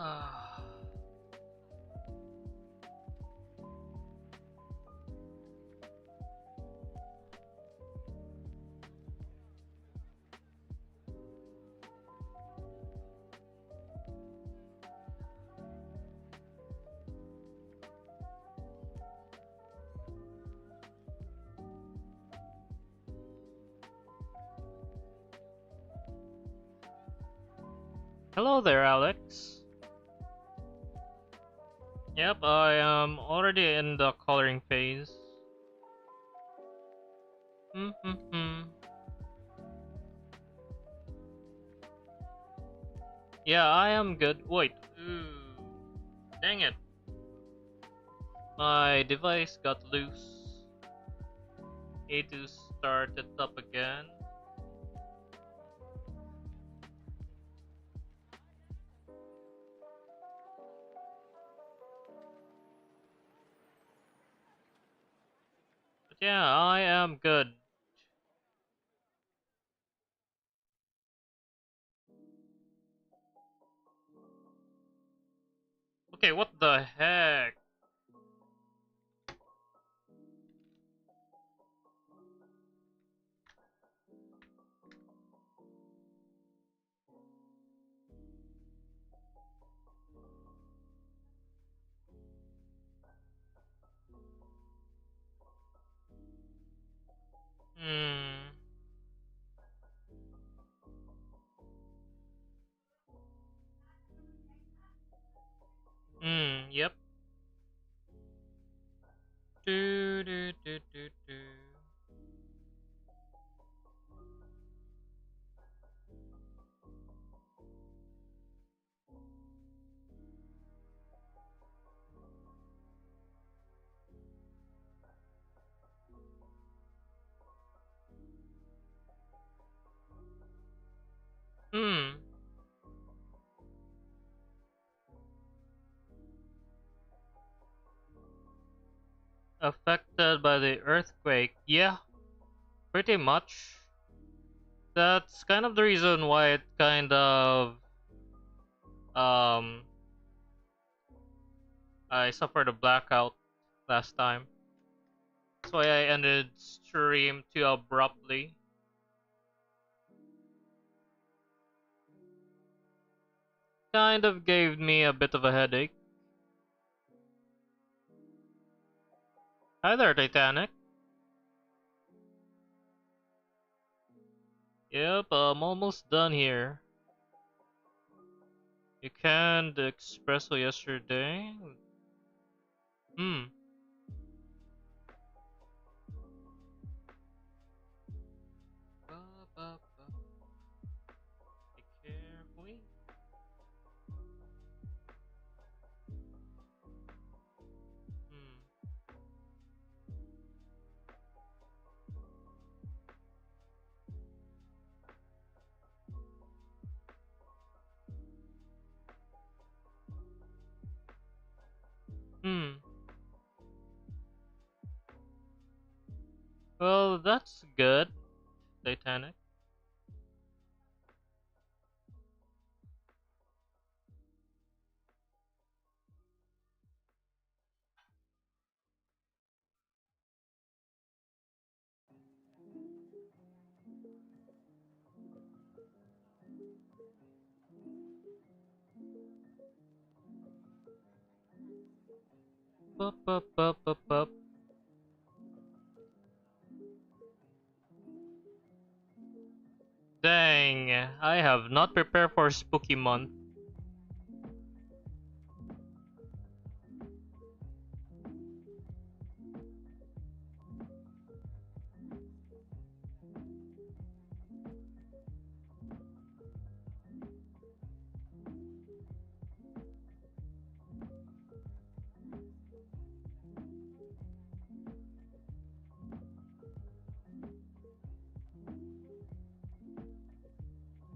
Ah. Hello there, Alex. Yep, I am already in the coloring phase. Yeah, I am good. Wait. Ooh. Dang it. My device got loose. Need to start it up again. But yeah, I am good. Okay, what the heck? Hmm. Yep. Do do do do do. Hmm. Affected by the earthquake. Yeah, pretty much. That's kind of the reason why it kind of um I suffered a blackout last time. That's why I ended stream too abruptly. Kind of gave me a bit of a headache. Hi there, Titanic. Yep, I'm almost done here. You canned the espresso yesterday? Hmm. Be carefully. Hmm. Hmm. Well, that's good, Titanic. Bup, bup, bup, bup, bup. Dang, I have not prepared for spooky month.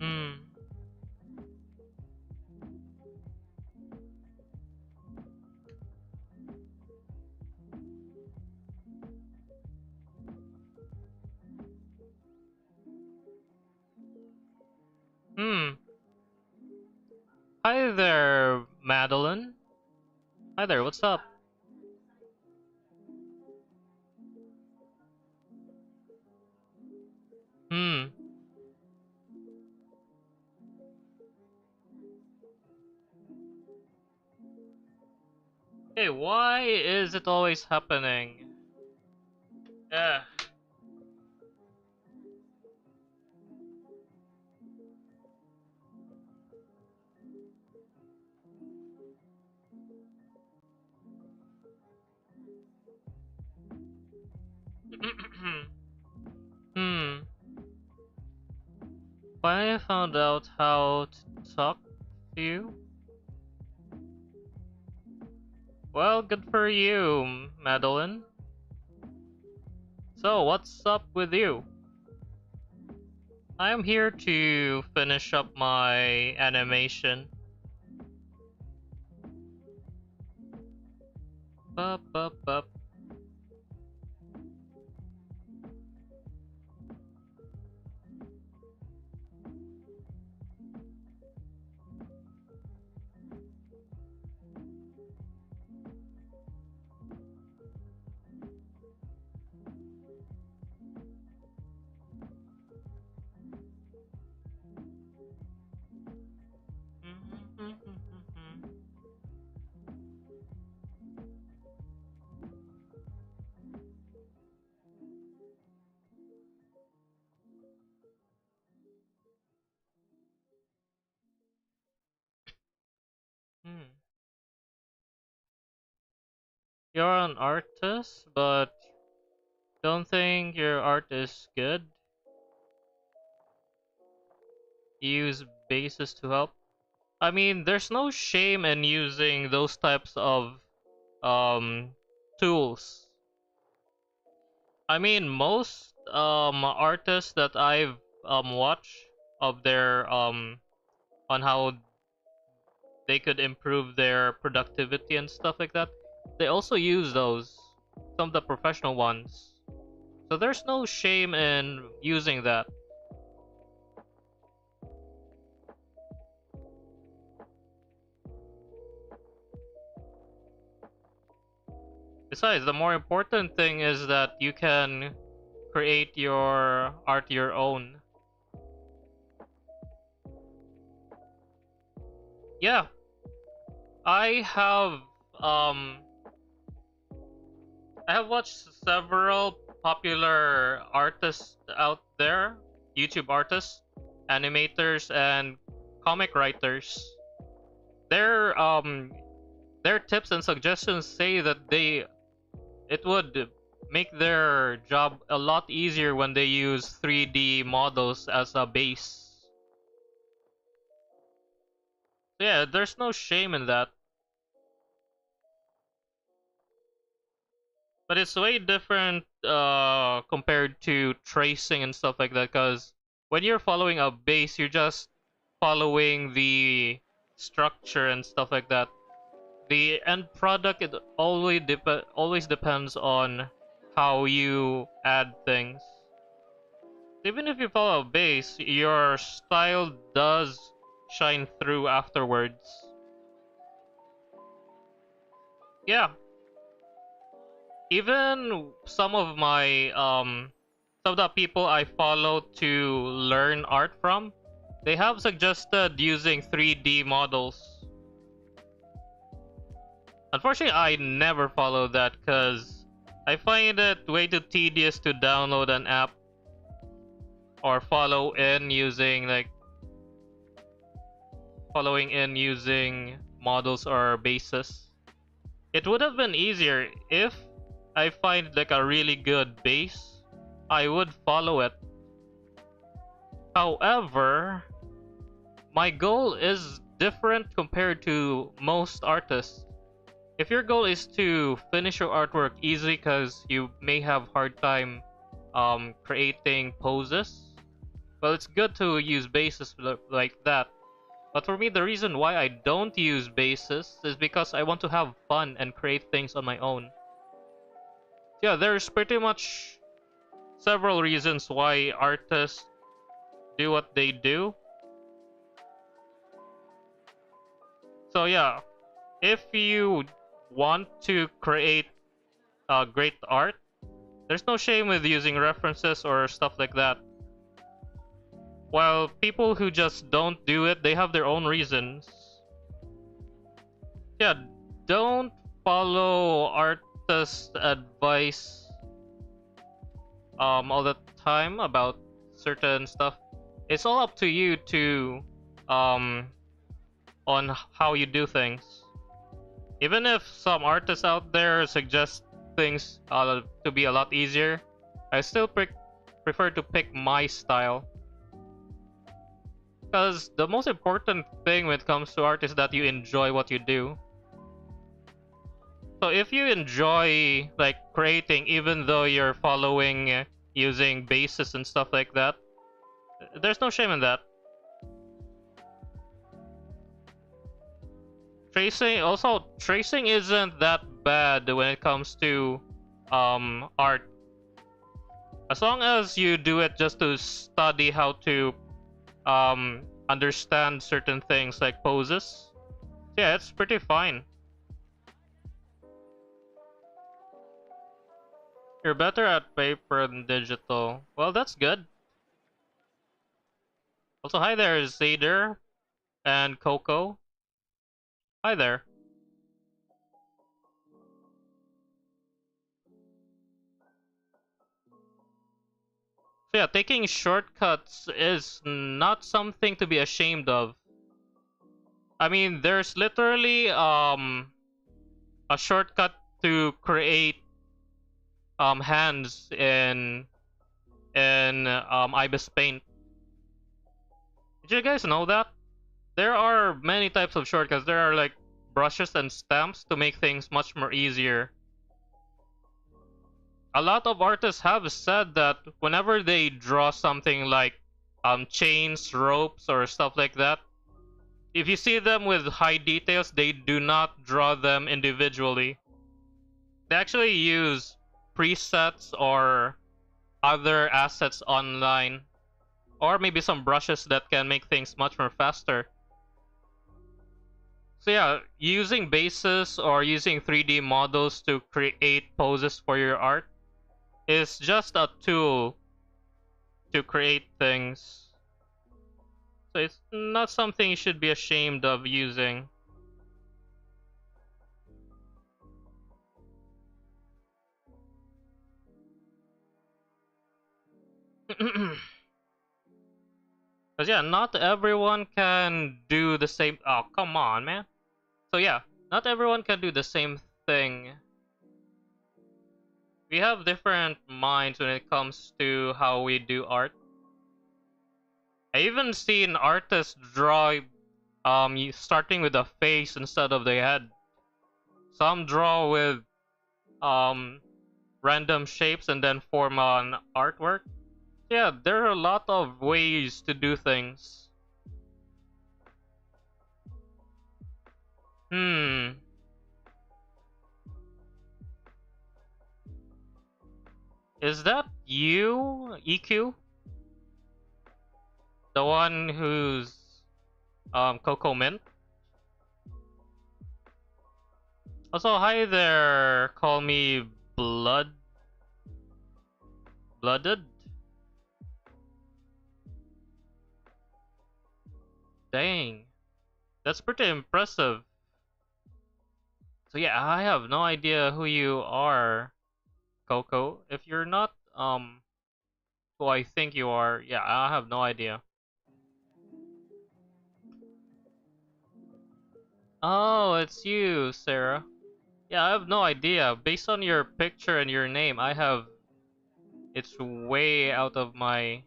Hmm. Hmm. Hi there, Madeline. Hi there, what's up? Hmm. Hey, why is it always happening? Yeah. Hmm. Finally found out how to talk to you. Well, good for you, Madeline. So, what's up with you? I'm here to finish up my animation. Bup, bup, bup. Hmm. You're an artist, but don't think your art is good. Use bases to help. I mean, there's no shame in using those types of um tools. I mean, most artists that I've watched of their on how they could improve their productivity and stuff like that, they also use those, some of the professional ones. So there's no shame in using that. Besides, the more important thing is that you can create your art your own. Yeah, I have um I have watched several popular artists out there, YouTube artists, animators, and comic writers. Their their tips and suggestions say that it would make their job a lot easier when they use 3D models as a base. So yeah, there's no shame in that. But it's way different compared to tracing and stuff like that, because when you're following a base, you're just following the structure and stuff like that. The end product, it always depends on how you add things. Even if you follow a base, your style does shine through afterwards. Yeah, even some of the people I follow to learn art from, they have suggested using 3D models. Unfortunately, I never follow that because I find it way too tedious to download an app or following in using models or bases. It would have been easier if I find like a really good base. I would follow it. However, my goal is different compared to most artists. If your goal is to finish your artwork easily because you may have hard time creating poses, well, it's good to use bases like that. But for me, the reason why I don't use bases is because I want to have fun and create things on my own. Yeah, there's pretty much several reasons why artists do what they do. So yeah, if you want to create great art, there's no shame with using references or stuff like that. While people who just don't do it, they have their own reasons. Yeah, don't follow artist advice all the time about certain stuff. It's all up to you to um on how you do things. Even if some artists out there suggest things to be a lot easier, I still prefer to pick my style. Because the most important thing when it comes to art is that you enjoy what you do. So if you enjoy like creating, even though you're following using bases and stuff like that, there's no shame in that. Tracing isn't that bad when it comes to art. As long as you do it just to study how to understand certain things like poses, yeah, it's pretty fine. You're better at paper than digital. Well, that's good. Also, hi there, Zader and Coco. Hi there. So yeah, taking shortcuts is not something to be ashamed of. I mean, there's literally a shortcut to create hands in Ibis Paint. Did you guys know that? There are many types of shortcuts. There are like brushes and stamps to make things much more easier. A lot of artists have said that whenever they draw something like chains, ropes, or stuff like that, if you see them with high details, they do not draw them individually. They actually use presets or other assets online, or maybe some brushes that can make things much more faster. So yeah, using bases or using 3D models to create poses for your art is just a tool to create things. So it's not something you should be ashamed of using. Because yeah, not everyone can do the same. Oh, come on, man. So yeah, not everyone can do the same thing. We have different minds when it comes to how we do art. I even seen artists draw starting with a face instead of the head. Some draw with um random shapes and then form an artwork. Yeah, there are a lot of ways to do things. Hmm. Is that you, EQ? The one who's Coco Mint? Also, hi there. Call me Blooded? Dang. That's pretty impressive. So yeah, I have no idea who you are, Coco. If you're not who I think you are, yeah, I have no idea. Oh, it's you, Sarah. Yeah, I have no idea. Based on your picture and your name, it's way out of my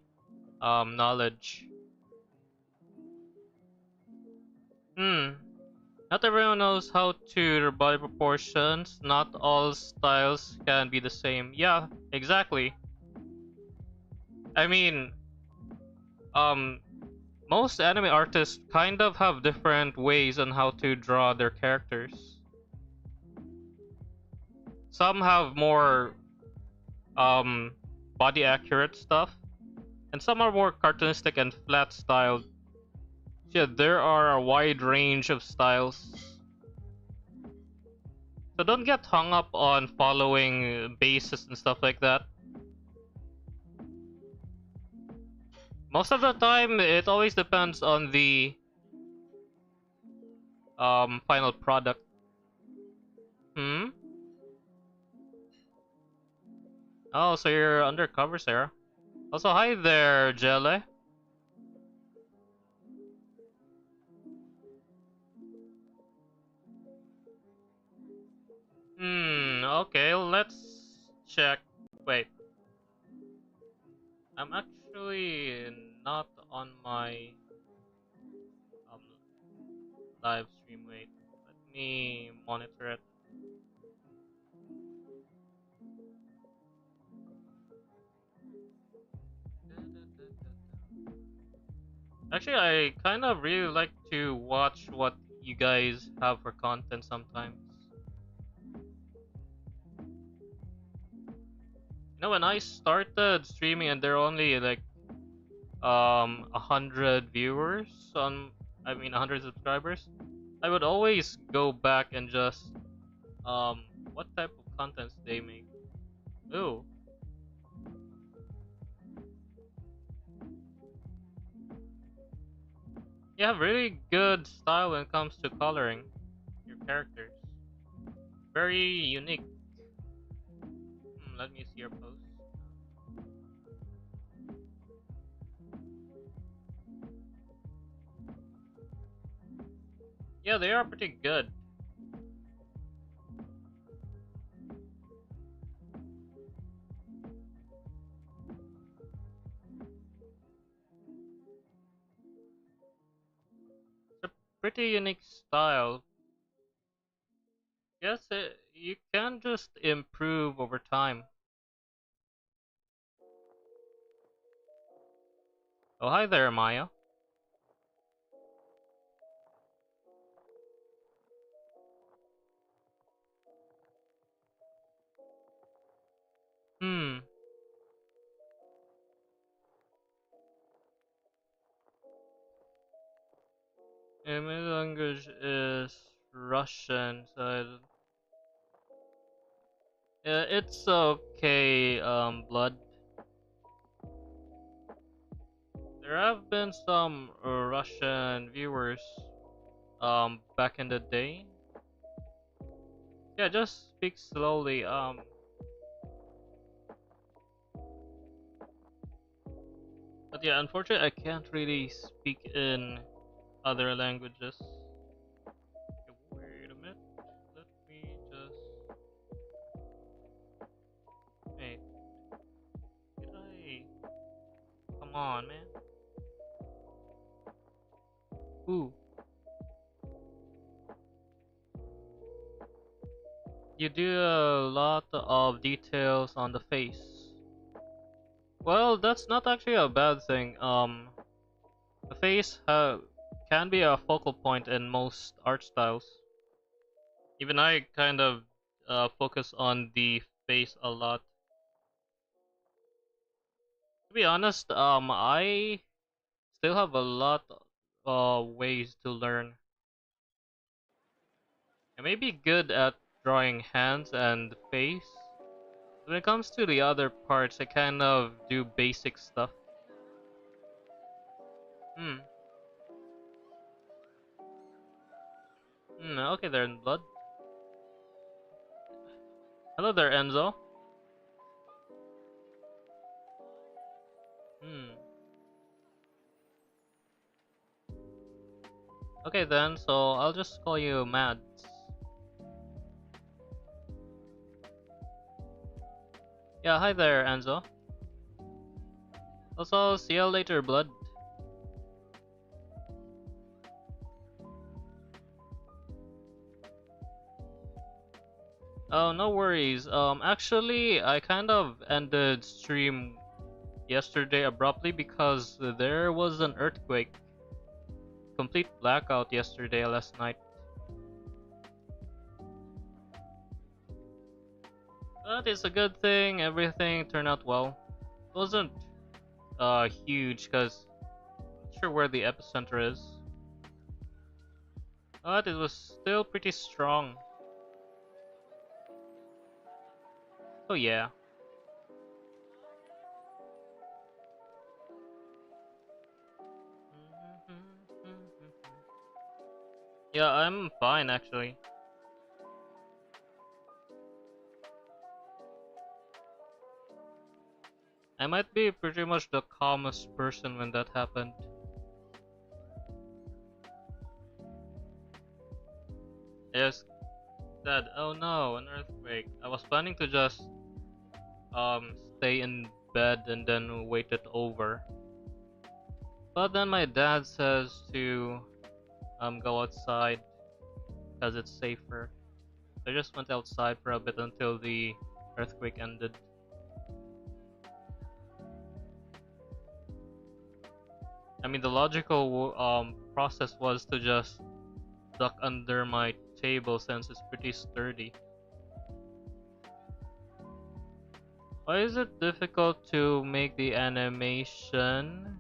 knowledge. Hmm. Not everyone knows how to their body proportions. Not all styles can be the same. Yeah, exactly. I mean, um, most anime artists kind of have different ways on how to draw their characters. Some have more um body accurate stuff, and some are more cartoonistic and flat styled. Yeah, there are a wide range of styles. So don't get hung up on following bases and stuff like that. Most of the time, it always depends on the final product. Hmm? Oh, so you're undercover, Sarah. Also, hi there, Jelly. Okay, let's check. Wait, I'm actually not on my um live stream. Wait, let me monitor it. Actually, I kind of really like to watch what you guys have for content sometimes. You know, when I started streaming and there are only like 100 viewers on, I mean 100 subscribers, I would always go back and just what type of contents they make. Ooh, you have really good style when it comes to coloring your characters. Very unique. Let me see your post. Yeah, they are pretty good. It's a pretty unique style. Yes, you can just improve over time. Oh, hi there, Maya. Hmm. My language is Russian, so it's okay, Blood. There have been some Russian viewers, back in the day. Yeah, just speak slowly. But yeah, unfortunately, I can't really speak in other languages. Okay, wait a minute. Let me just. Wait, did I? Come on, man. Ooh, you do a lot of details on the face. Well, that's not actually a bad thing. The face can be a focal point in most art styles. Even I kind of focus on the face a lot. To be honest, I still have a lot ways to learn. I may be good at drawing hands and face. When it comes to the other parts, I kind of do basic stuff. Hmm. Okay there, in blood. Hello there, Enzo. Hmm. Okay then, so I'll just call you Mads. Yeah, hi there, Enzo. Also, see you later, blood. Oh, no worries. Actually, I kind of ended stream yesterday abruptly because there was an earthquake. Complete blackout yesterday, last night. But it's a good thing, everything turned out well. It wasn't huge because I'm not sure where the epicenter is. But it was still pretty strong. So yeah. Yeah, I'm fine actually. I might be pretty much the calmest person when that happened. I just said, "Oh no, an earthquake." I was planning to just stay in bed and then wait it over. But then my dad says to go outside because it's safer. So I just went outside for a bit until the earthquake ended. I mean, the logical process was to just duck under my table since it's pretty sturdy. Why is it difficult to make the animation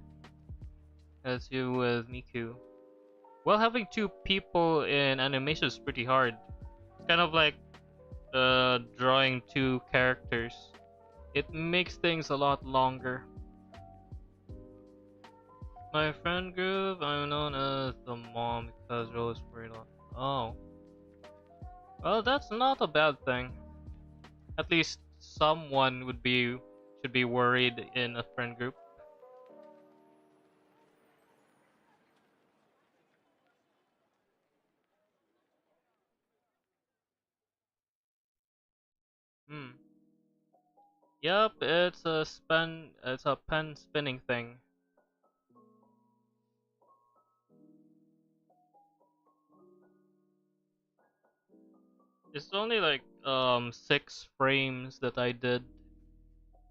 as you with Miku? Well, having two people in animation is pretty hard. It's kind of like drawing two characters. It makes things a lot longer. My friend group, I'm known as the mom because Rose worried a lot. Oh. Well, that's not a bad thing. At least someone should be worried in a friend group. Hmm. Yep, it's a pen spinning thing. It's only like 6 frames that I did.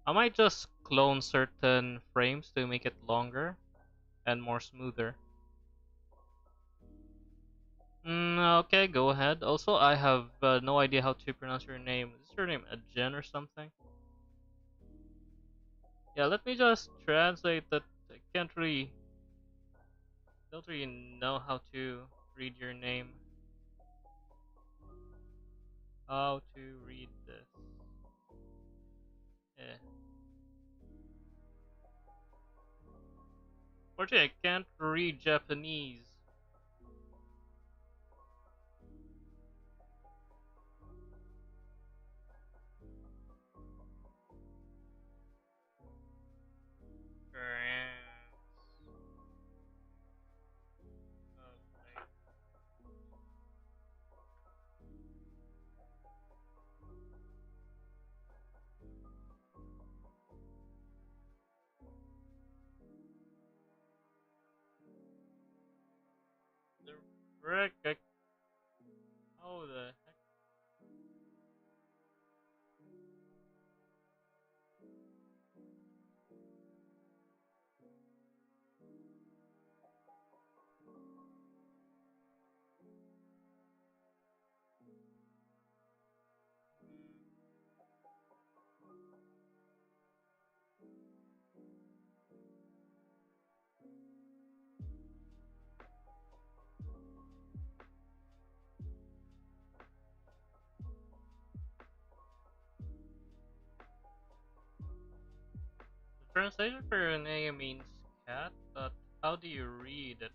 I might just clone certain frames to make it longer and more smoother. Okay, go ahead. Also, I have no idea how to pronounce your name. Is your name Jen or something? Yeah, let me just translate that. I don't really know how to read your name. How to read this? Eh. Fortunately, I can't read Japanese. The frick? How the heck? The translation for your name means cat, but how do you read it?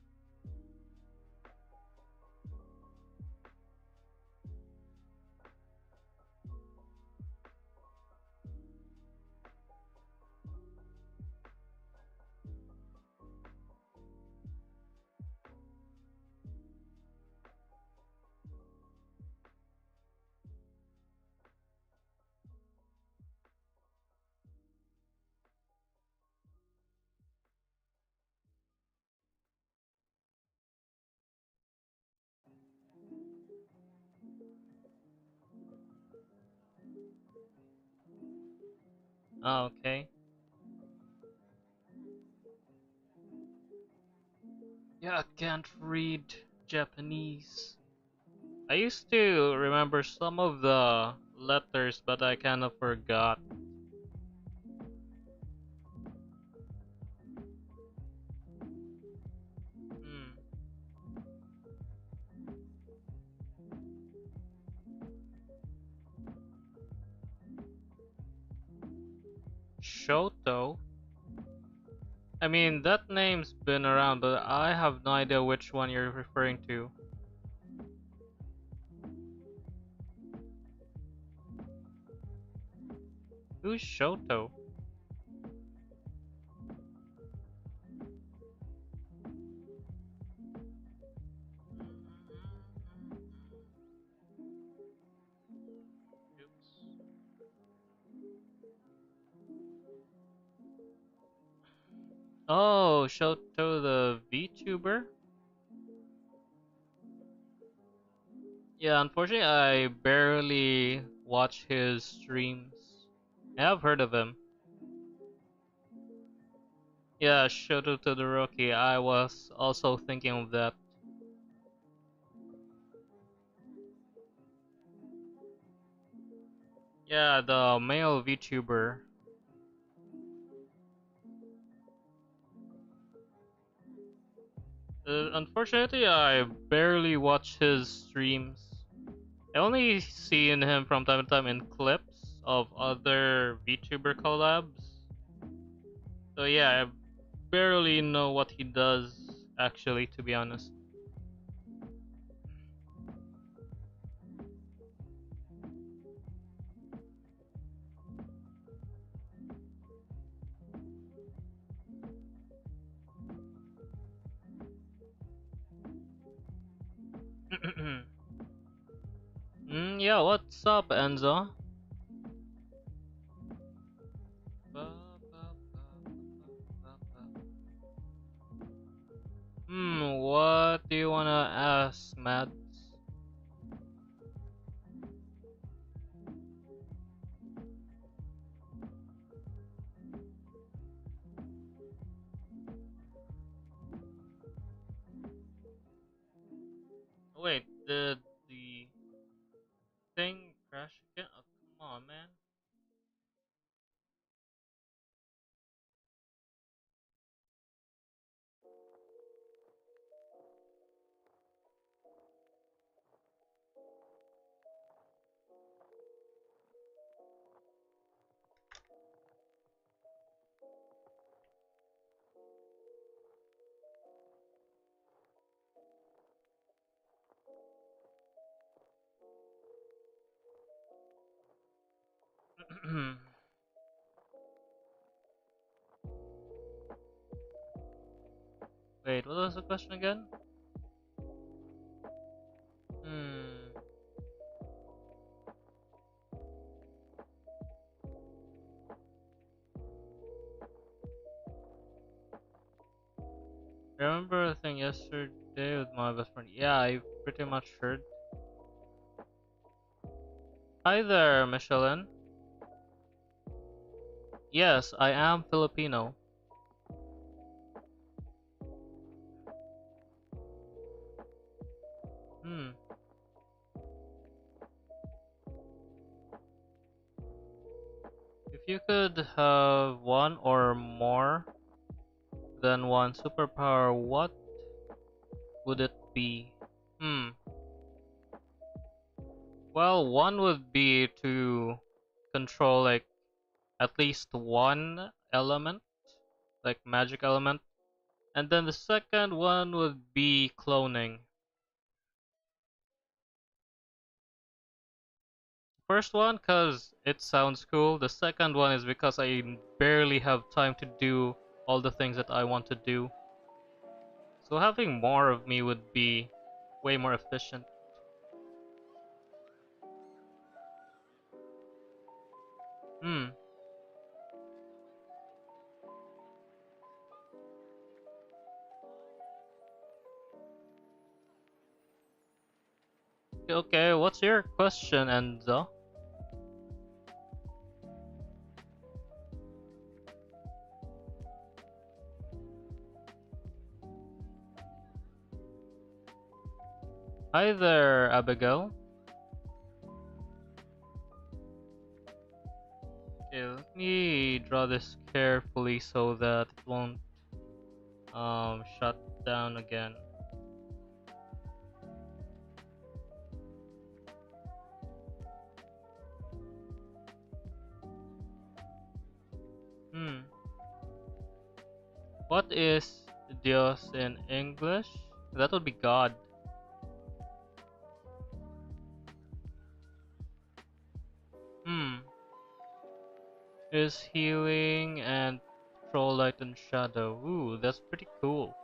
Oh, okay. Yeah, I can't read Japanese. I used to remember some of the letters, but I kind of forgot. Hmm. Shoto. I mean, that name's been around, but I have no idea which one you're referring to. Who's Shoto? Oh, Shoto the VTuber? Yeah, unfortunately, I barely watch his streams. I've heard of him. Yeah, Shoto Todoroki. I was also thinking of that. Yeah, the male VTuber. Unfortunately, I barely watch his streams. I only seen him from time to time in clips of other VTuber collabs. So yeah, I barely know what he does actually, to be honest. Yeah, what's up, Enzo? What do you wanna ask, Matt? Wait, did the thing crash again? Oh, come on, man. Wait, what was the question again? Hmm. Remember the thing yesterday with my best friend? Yeah, I pretty much heard. Hi there, Michelin. Yes, I am Filipino. Hmm. If you could have one or more than one superpower, what would it be? Hmm. Well, one would be to control like at least one element, like magic element, and then the second one would be cloning. First one, cause it sounds cool. The second one is because I barely have time to do all the things that I want to do. So having more of me would be way more efficient. Hmm. Okay, what's your question, Enzo? Hi there, Abigail. Okay, let me draw this carefully so that it won't shut down again. What is Dios in English? That would be God. Hmm. Is healing and control light and shadow. Ooh, that's pretty cool.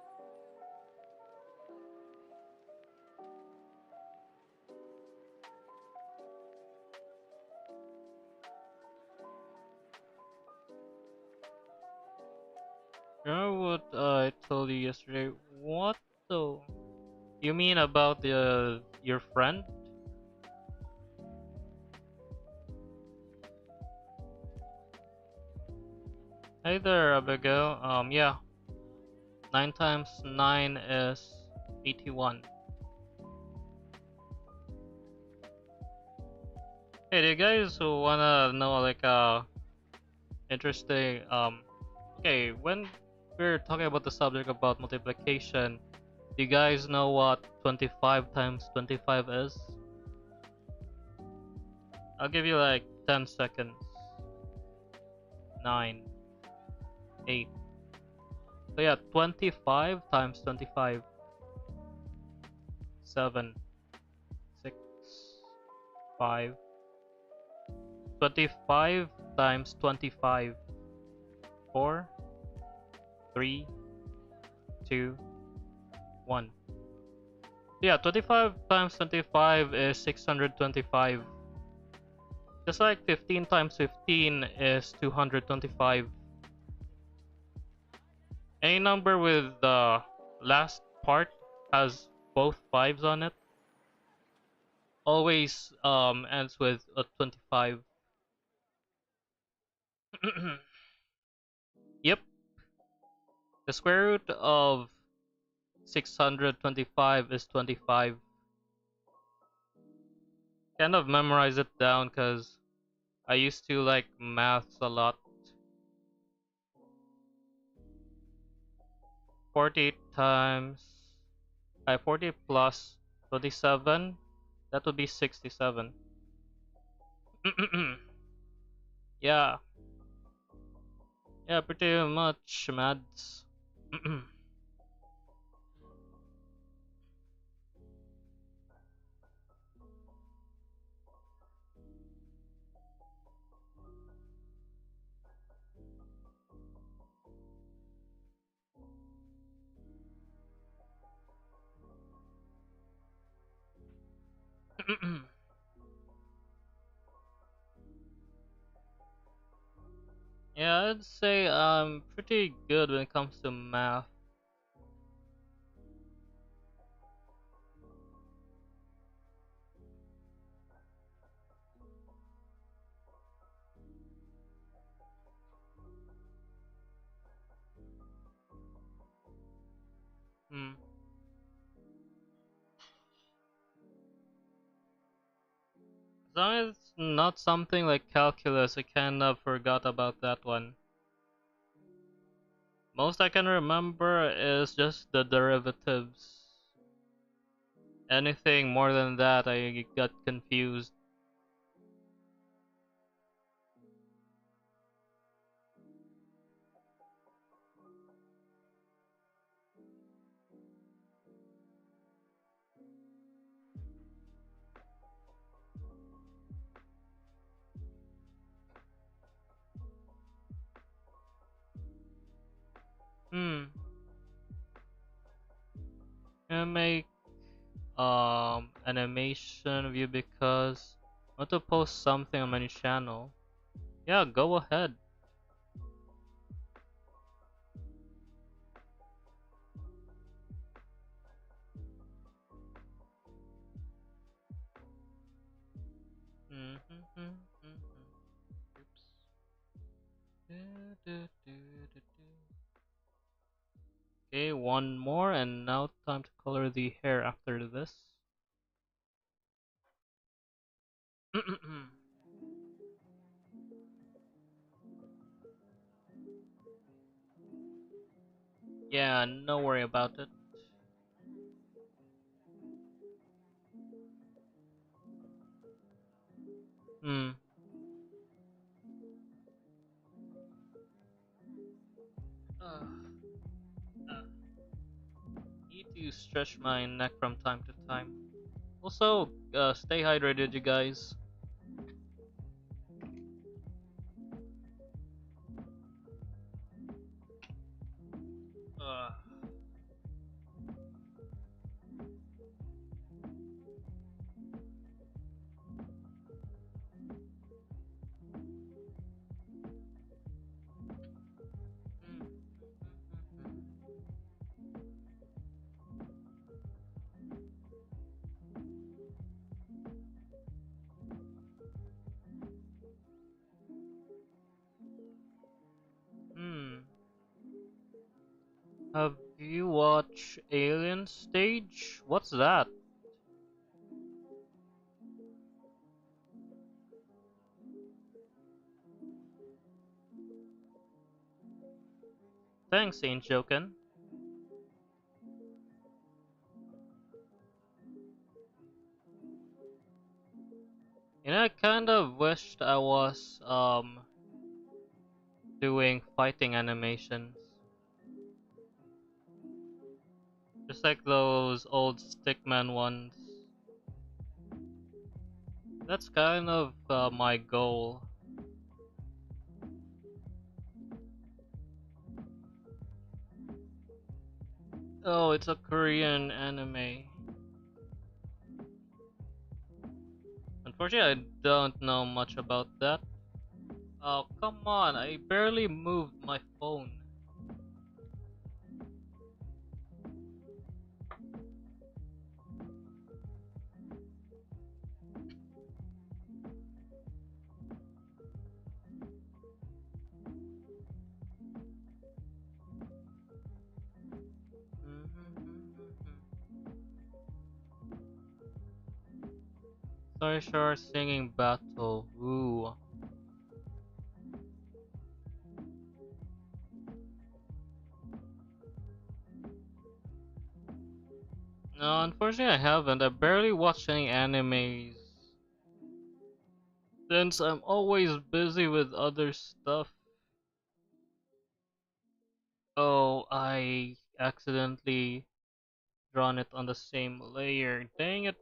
Remember what I told you yesterday? What the? You mean about the your friend? Hey there, Abigail. Yeah. 9 times 9 is 81. Hey, do you guys wanna know like interesting okay, when we're talking about the subject about multiplication, do you guys know what 25 times 25 is? I'll give you like 10 seconds. 9, 8. So yeah, 25 times 25. 7, 6, 5. 25 times 25. 4, 3, 2, 1. Yeah, 25 times 25 is 625. Just like 15 times 15 is 225. Any number with the last part has both fives on it always ends with a 25. Yep, the square root of 625 is 25. Kind of memorize it down because I used to like maths a lot. 40 times 40 plus 27, that would be 67. Yeah, yeah, pretty much, Mads. Yeah, I'd say I'm pretty good when it comes to math. Hmm. As long as it's not something like calculus, I kind of forgot about that one. Most I can remember is just the derivatives. Anything more than that, I got confused. Hmm. Can I make animation of you because I want to post something on my channel. Yeah, go ahead. Oops. Okay, one more, and now time to color the hair after this. Yeah, no worry about it. Hmm. Ugh. to stretch my neck from time to time. Also, stay hydrated, you guys. Uh, hmm. Have you watched Alien Stage? What's that? Thanks, Ain't Jokin'. You know, I kind of wished I was doing fighting animations, just like those old Stickman ones. That's kind of my goal. Oh, it's a Korean anime. Unfortunately, I don't know much about that. Oh, come on, I barely moved my phone. Sorry, sure, singing battle. Ooh. No, unfortunately, I haven't. I barely watch any animes since I'm always busy with other stuff. Oh, I accidentally drawn it on the same layer. Dang it.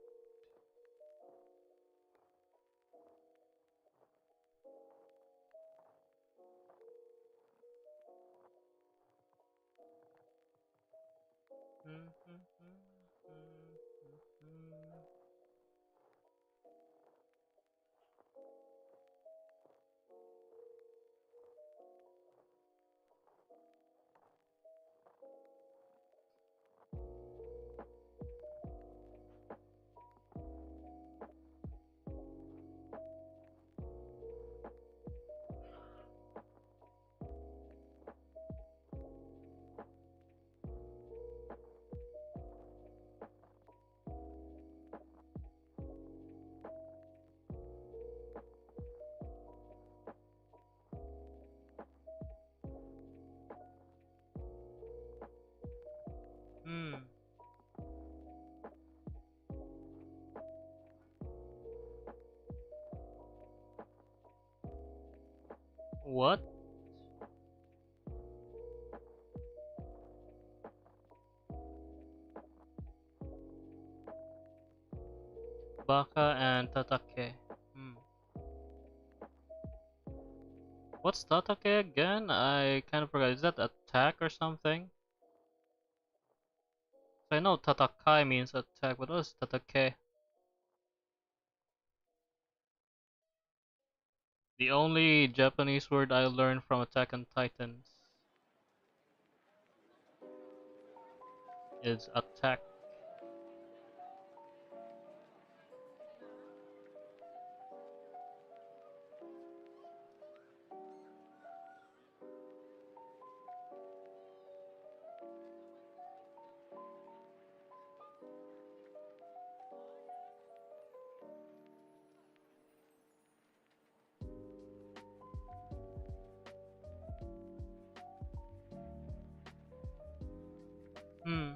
Hmm. What? Baka and Tatake. Hmm. What's Tatake again? I kind of forgot. Is that attack or something? So I know Tatakai means attack, but what is Tatake? The only Japanese word I learned from Attack on Titans is attack. Hmm.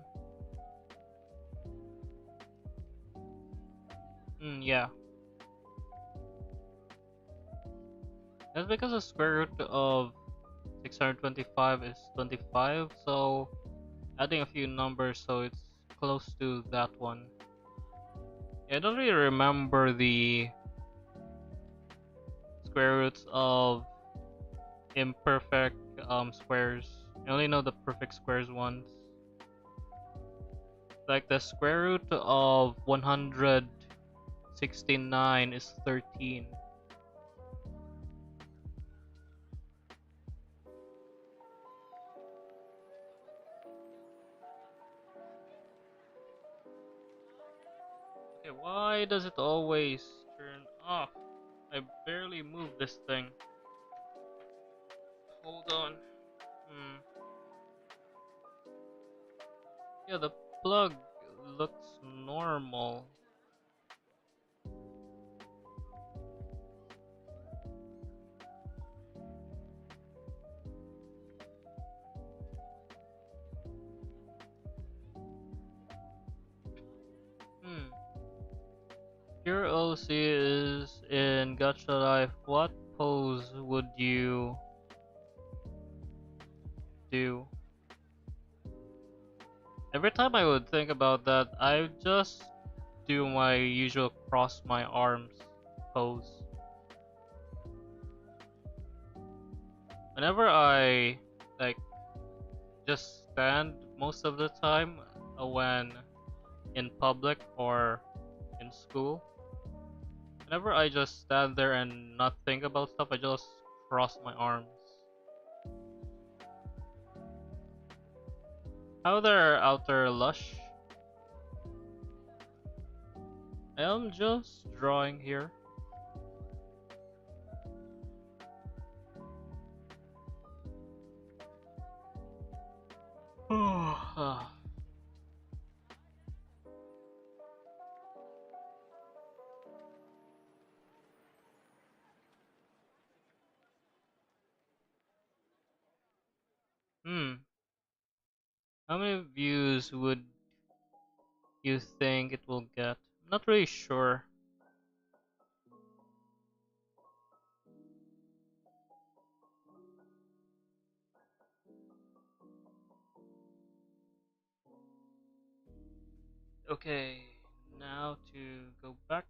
Yeah. That's because the square root of 625 is 25, so adding a few numbers so it's close to that one. I don't really remember the square roots of imperfect squares. I only know the perfect squares ones. Like the square root of 169 is 13. Okay, why does it always turn off? I barely moved this thing. Hold on. Hmm. Yeah, the plug looks normal. Hmm. Your OC is in Gacha Life. What pose would you do? Every time I would think about that, I would just do my usual cross my arms pose. Whenever I like just stand most of the time when in public or in school, whenever I just stand there and not think about stuff, I just cross my arms. How there, outer lush? I am just drawing here. Hmm. How many views would you think it will get? Not really sure. Okay, now to go back.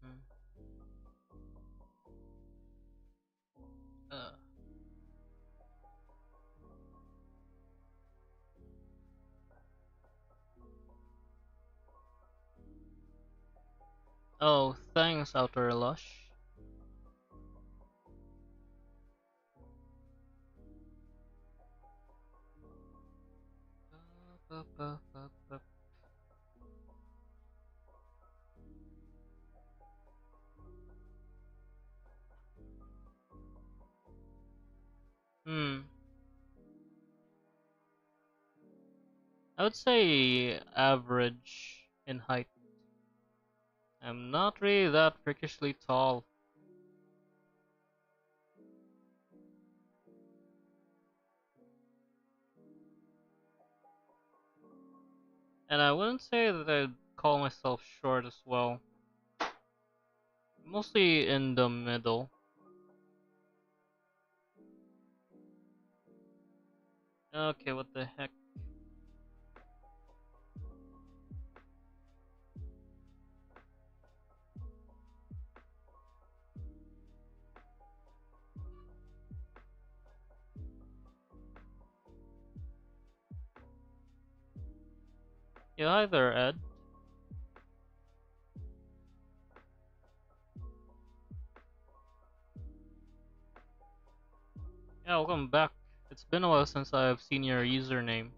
Hmm. Uh, oh, thanks, Outer Lush. Hmm. I would say average in height. I'm not really that freakishly tall. And I wouldn't say that I'd call myself short as well. Mostly in the middle. Okay, what the heck? Yeah, hi there, Ed. Yeah, welcome back. It's been a while since I've seen your username.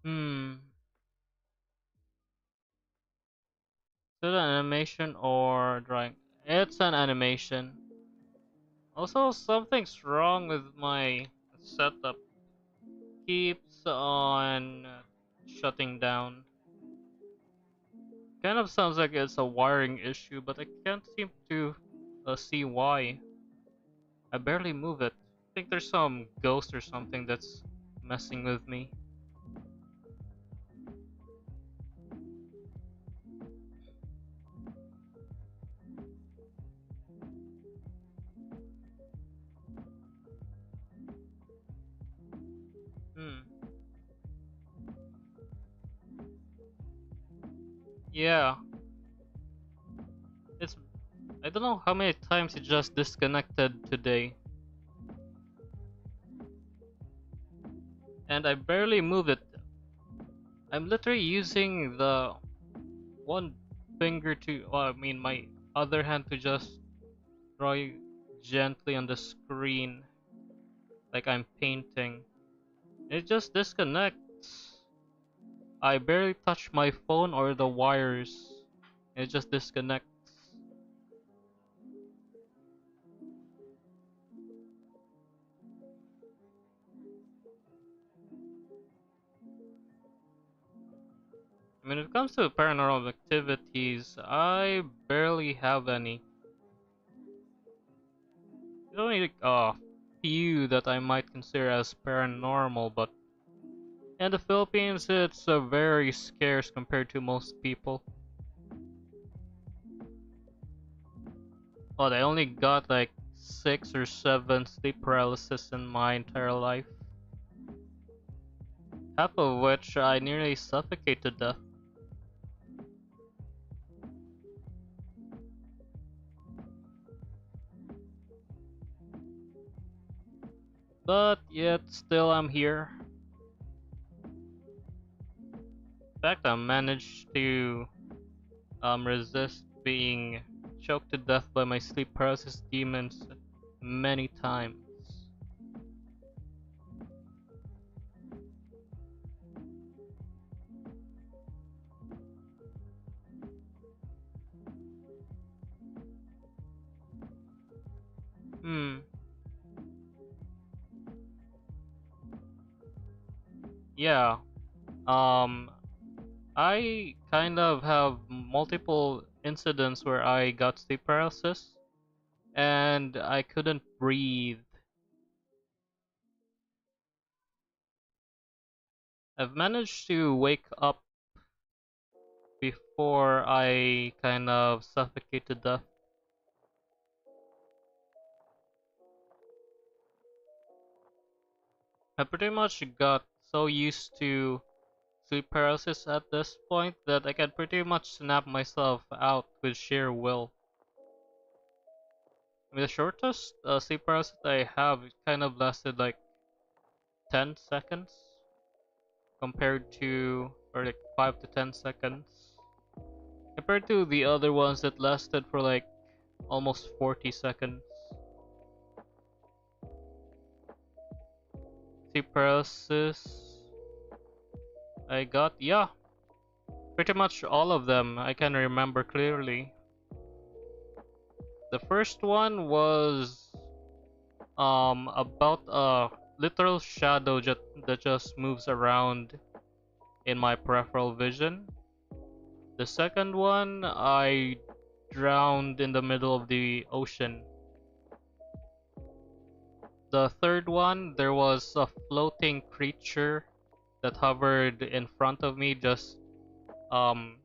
Hmm. Is it an animation or drawing? It's an animation. Also, something's wrong with my setup keeps on shutting down. Kind of sounds like it's a wiring issue, but I can't seem to see why. I barely move it. I think there's some ghost or something that's messing with me. Hmm. Yeah. It's I don't know how many times it just disconnected today. And I barely move it. I'm literally using the one finger to, I mean my other hand to just draw gently on the screen like I'm painting. It just disconnects. I barely touch my phone or the wires. It just disconnects. I mean, when it comes to paranormal activities, I barely have any. There's only a few that I might consider as paranormal, but in the Philippines, it's very scarce compared to most people. But I only got like 6 or 7 sleep paralysis in my entire life, half of which I nearly suffocated to death. But yet, still I'm here. In fact, I managed to resist being choked to death by my sleep paralysis demons many times. Hmm. Yeah. Um. I kind of have multiple incidents where I got sleep paralysis and I couldn't breathe. I've managed to wake up before I kind of suffocate to death. I pretty much got so used to sleep paralysis at this point that I can pretty much snap myself out with sheer will. I mean, the shortest sleep paralysis I have kind of lasted like 10 seconds compared to, or like 5 to 10 seconds, compared to the other ones that lasted for like almost 40 seconds. Sleep paralysis I got, yeah, pretty much all of them I can remember clearly. The first one was about a literal shadow that just moves around in my peripheral vision. The second one, I drowned in the middle of the ocean. The third one, there was a floating creature that hovered in front of me, just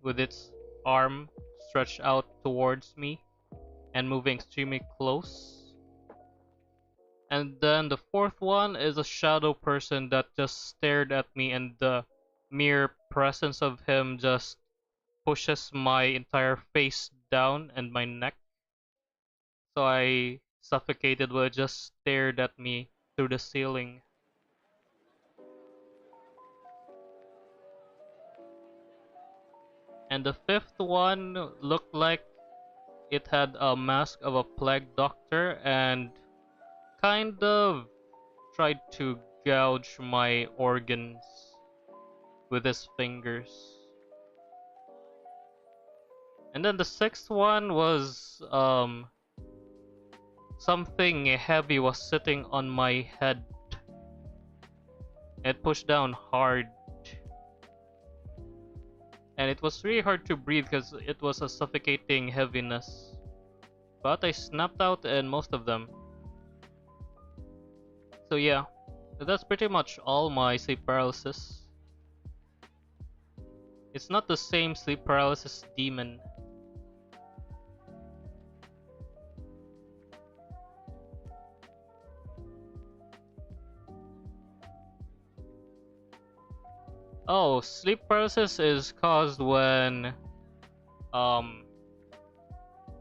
with its arm stretched out towards me and moving extremely close. And then the fourth one is a shadow person that just stared at me, and the mere presence of him just pushes my entire face down and my neck. So I suffocated while it just stared at me through the ceiling. And the fifth one looked like it had a mask of a plague doctor and kind of tried to gouge my organs with his fingers. And then the sixth one was something heavy was sitting on my head It pushed down hard, and it was really hard to breathe because it was a suffocating heaviness. But I snapped out in most of them. So yeah, that's pretty much all my sleep paralysis. It's not the same sleep paralysis demon. Oh, sleep paralysis is caused when um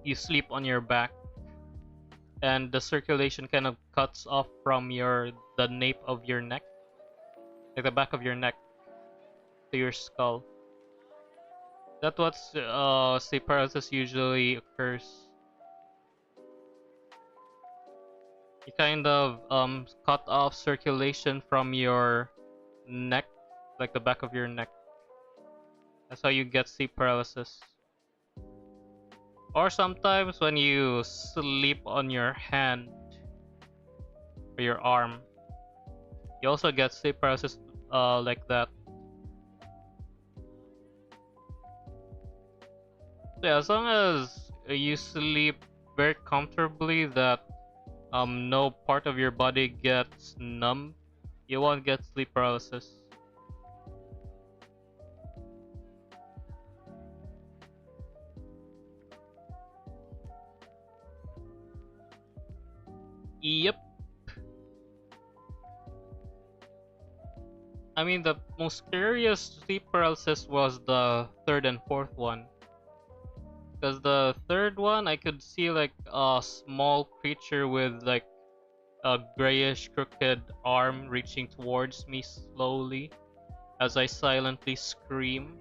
you sleep on your back and the circulation kind of cuts off from the nape of your neck, like the back of your neck to your skull. That's what sleep paralysis usually occurs. You kind of cut off circulation from your neck, like the back of your neck. That's how you get sleep paralysis. Or sometimes when you sleep on your hand or your arm, you also get sleep paralysis like that. So yeah, as long as you sleep very comfortably that no part of your body gets numb, you won't get sleep paralysis. Yep. I mean, the most scariest sleep paralysis was the third and fourth one. Because the third one, I could see like a small creature with like a grayish crooked arm reaching towards me slowly as I silently scream.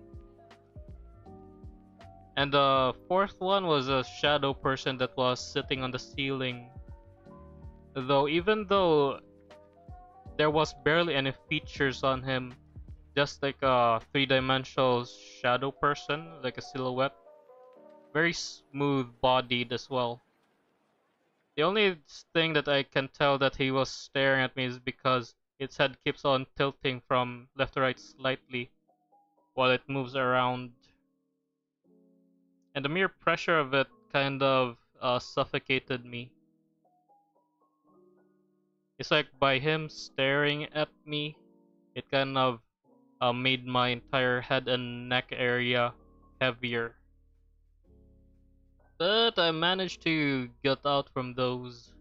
And the fourth one was a shadow person that was sitting on the ceiling. Though, even though there was barely any features on him, just like a three-dimensional shadow person, like a silhouette, very smooth bodied as well. The only thing that I can tell that he was staring at me is because its head keeps on tilting from left to right slightly while it moves around. And the mere pressure of it kind of suffocated me. It's like by him staring at me, it kind of made my entire head and neck area heavier. But I managed to get out from those.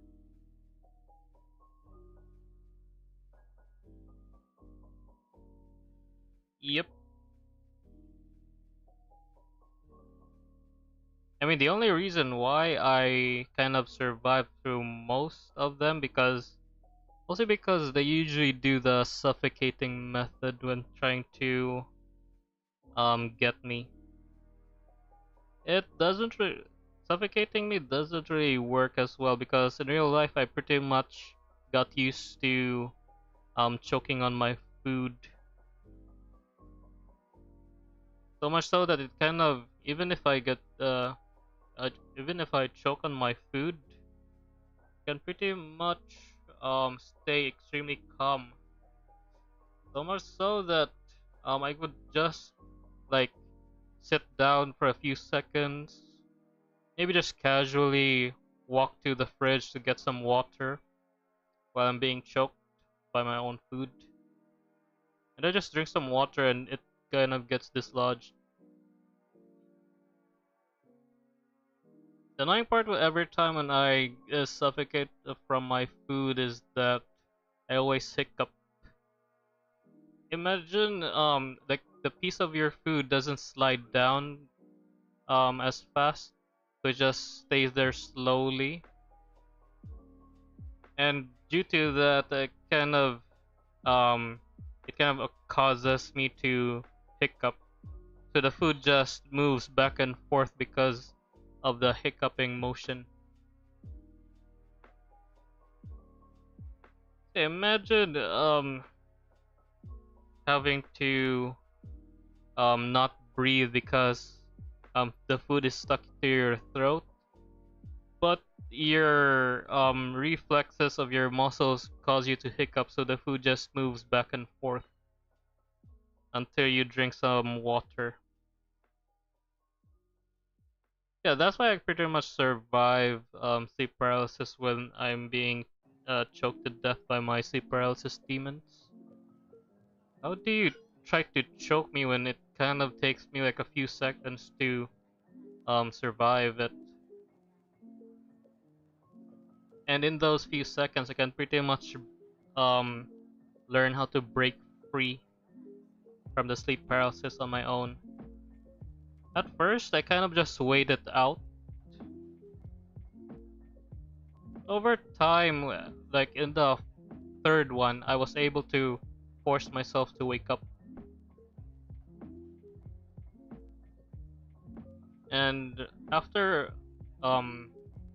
Yep. I mean, the only reason why I kind of survived through most of them because they usually do the suffocating method when trying to get me. It doesn't really suffocating me doesn't really work as well because in real life I pretty much got used to choking on my food. So much so that it kind of even if I choke on my food, can pretty much stay extremely calm. So much so that I would just like sit down for a few seconds, maybe just casually walk to the fridge to get some water while I'm being choked by my own food. And I just drink some water and it kind of gets dislodged. The annoying part with every time when I suffocate from my food is that I always hiccup. Imagine like the piece of your food doesn't slide down as fast, so it just stays there slowly. And due to that, um it kind of causes me to hiccup. So the food just moves back and forth because of the hiccuping motion. Imagine having to not breathe because the food is stuck to your throat. but your reflexes of your muscles cause you to hiccup, so the food just moves back and forth until you drink some water. Yeah, that's why I pretty much survive sleep paralysis when I'm being choked to death by my sleep paralysis demons. How do you try to choke me when it kind of takes me like a few seconds to survive it? And in those few seconds, I can pretty much um learn how to break free from the sleep paralysis on my own. At first, I kind of just waited out. Over time, like in the third one, I was able to force myself to wake up. And um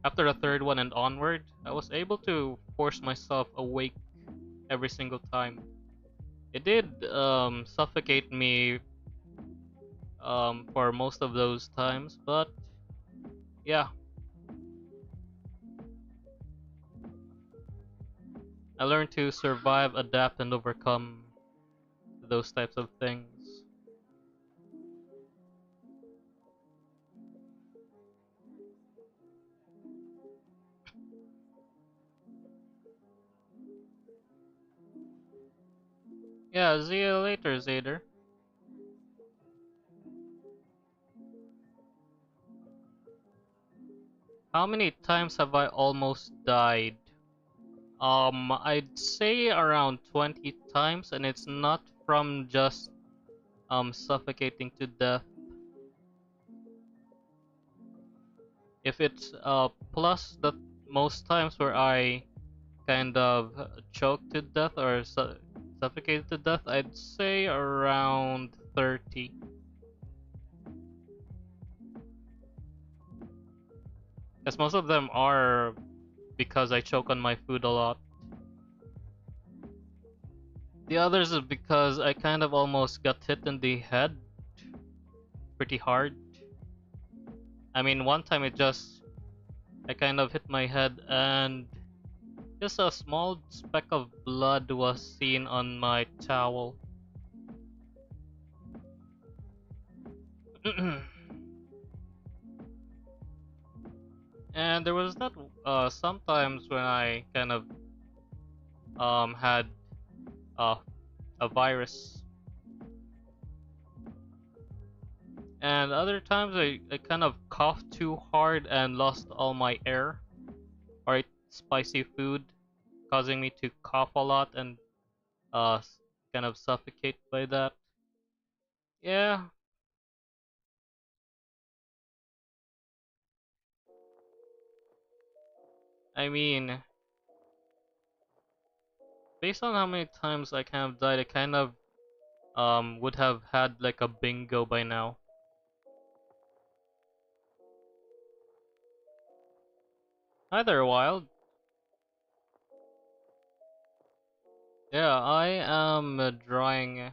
after the third one and onward, I was able to force myself awake every single time. It did suffocate me for most of those times, but yeah, I learned to survive, adapt, and overcome those types of things. Yeah, see you later, Zader. How many times have I almost died? I'd say around 20 times, and it's not from just suffocating to death. If it's plus the most times where I kind of choked to death or suffocated to death, I'd say around 30. Because most of them are because I choke on my food a lot. The others is because I kind of almost got hit in the head pretty hard. I mean, one time I kind of hit my head and just a small speck of blood was seen on my towel. And there was that sometimes when I kind of had uh, a virus, and other times I kind of coughed too hard and lost all my air or ate spicy food, causing me to cough a lot and kind of suffocate by that. Yeah, I mean, based on how many times I kind of died, I kind of would have had like a bingo by now. Either wild. Yeah, I am drawing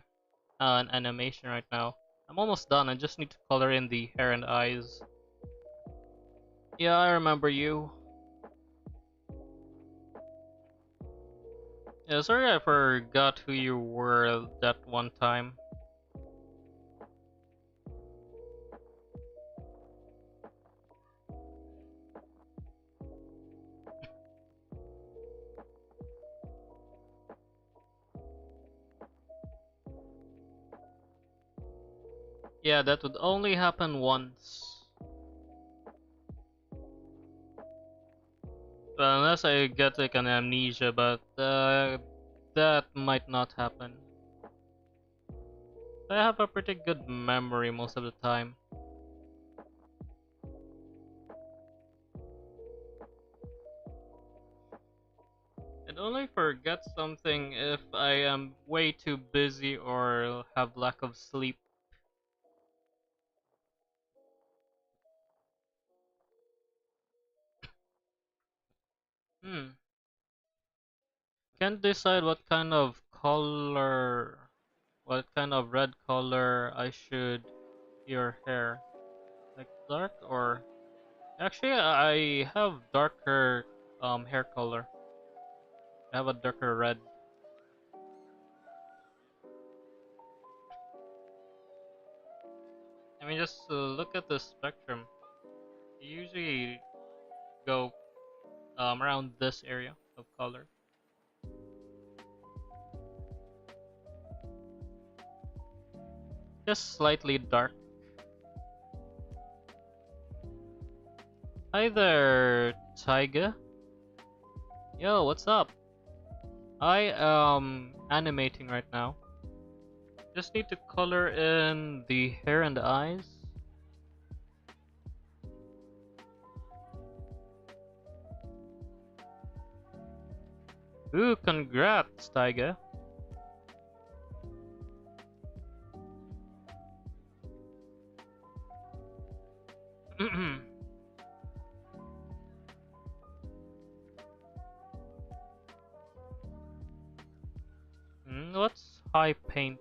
an animation right now. I'm almost done. I just need to color in the hair and eyes. Yeah, I remember you. Yeah, sorry I forgot who you were that one time. Yeah, that would only happen once. Unless I get like an amnesia, but that might not happen. I have a pretty good memory most of the time. I'd only forget something if I am way too busy or have lack of sleep. Hmm. Can't decide what kind of red color I should your hair. Like dark or Actually, I have darker hair color. I have a darker red. I mean, just look at the spectrum. You usually go around this area of color. Just slightly dark. Hi there, Taiga. Yo, what's up? I am animating right now. Just need to color in the hair and the eyes. Ooh, congrats, Taiga. What's high paint?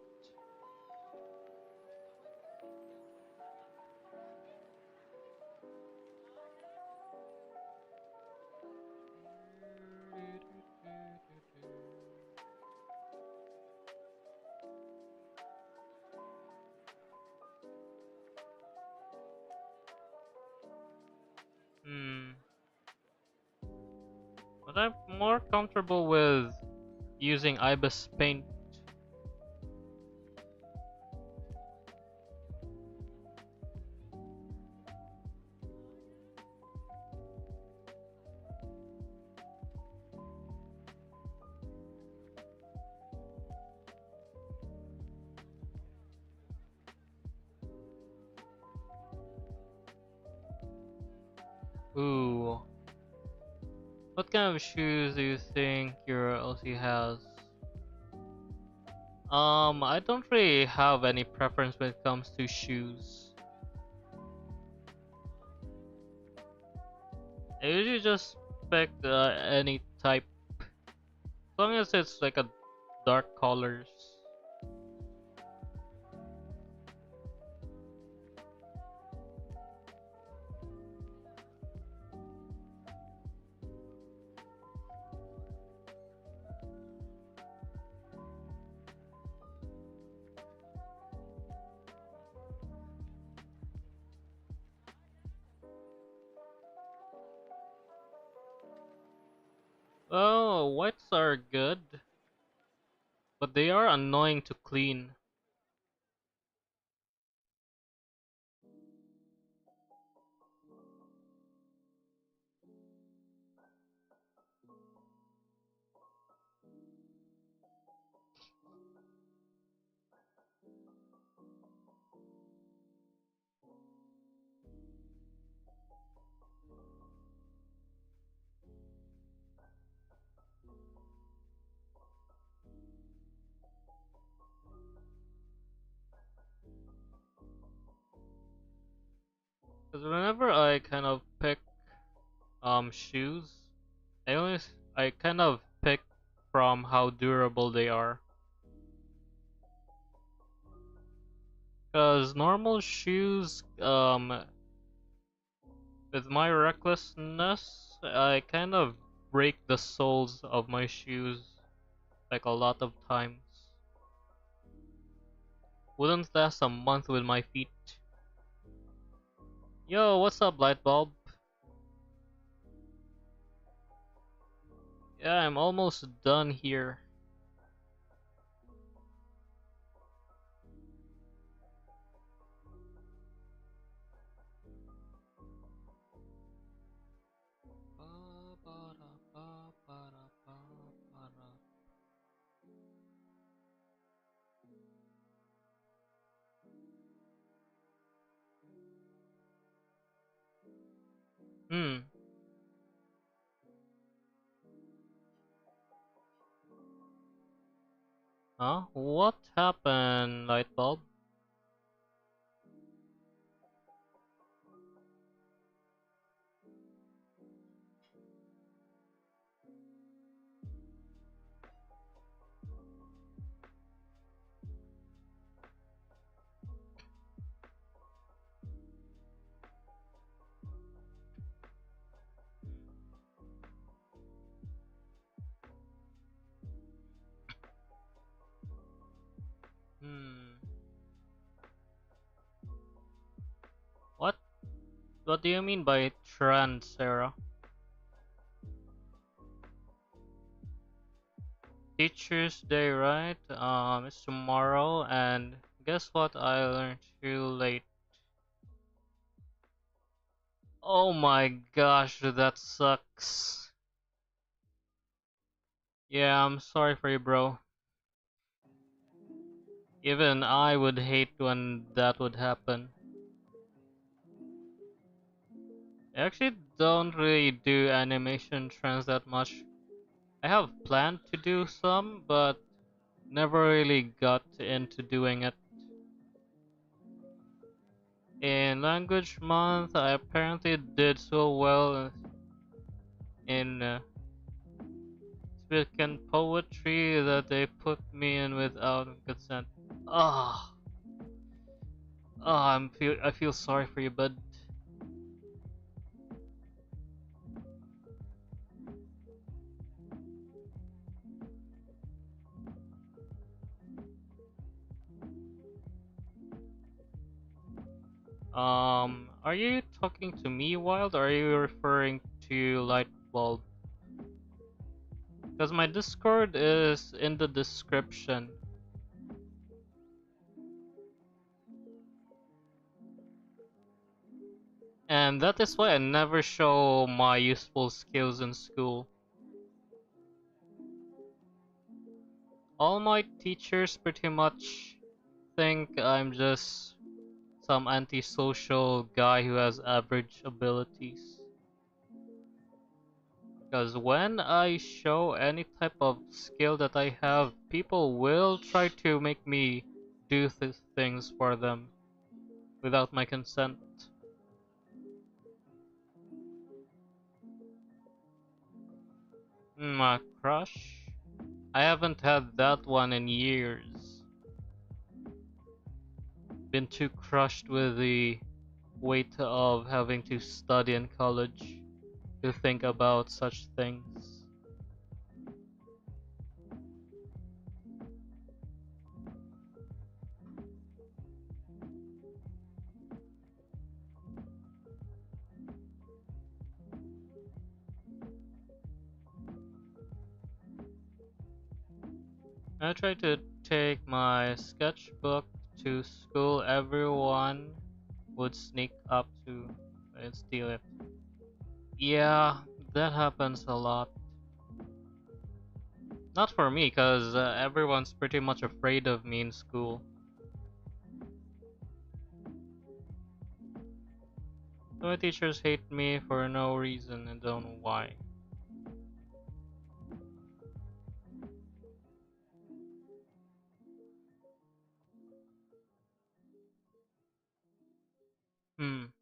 Hmm. But I'm more comfortable with using Ibis paint. Ooh. What kind of shoes do you think your LC has? I don't really have any preference when it comes to shoes. I usually just pick any type, as long as it's like a dark colors. Oh, whites are good, but they are annoying to clean. Because whenever I kind of pick shoes, I kind of pick from how durable they are. Because normal shoes, with my recklessness, I kind of break the soles of my shoes like a lot of times. Wouldn't last a month with my feet. Yo, what's up, Lightbulb? Yeah, I'm almost done here. Hmm. Huh? What happened, Lightbulb? What do you mean by trend, Sarah? Teachers Day, right? It's tomorrow, and guess what? I learned too late. Oh my gosh, that sucks. Yeah, I'm sorry for you, bro. Even I would hate when that would happen. I actually don't really do animation trends that much. I have planned to do some, but never really got into doing it. In language month, I apparently did so well in spoken poetry that they put me in without consent. Ah, I feel sorry for you, bud. Are you talking to me, Wild, or are you referring to Lightbulb? Because my Discord is in the description. And that is why I never show my useful skills in school. All my teachers pretty much think I'm just some antisocial guy who has average abilities. Because when I show any type of skill that I have, people will try to make me do things for them without my consent. My crush? I haven't had that one in years. Been too crushed with the weight of having to study in college to think about such things. I try to take my sketchbook to school. Everyone would sneak up to and steal it. Yeah, that happens a lot. Not for me, cause everyone's pretty much afraid of me in school. So my teachers hate me for no reason and don't know why. Hmm.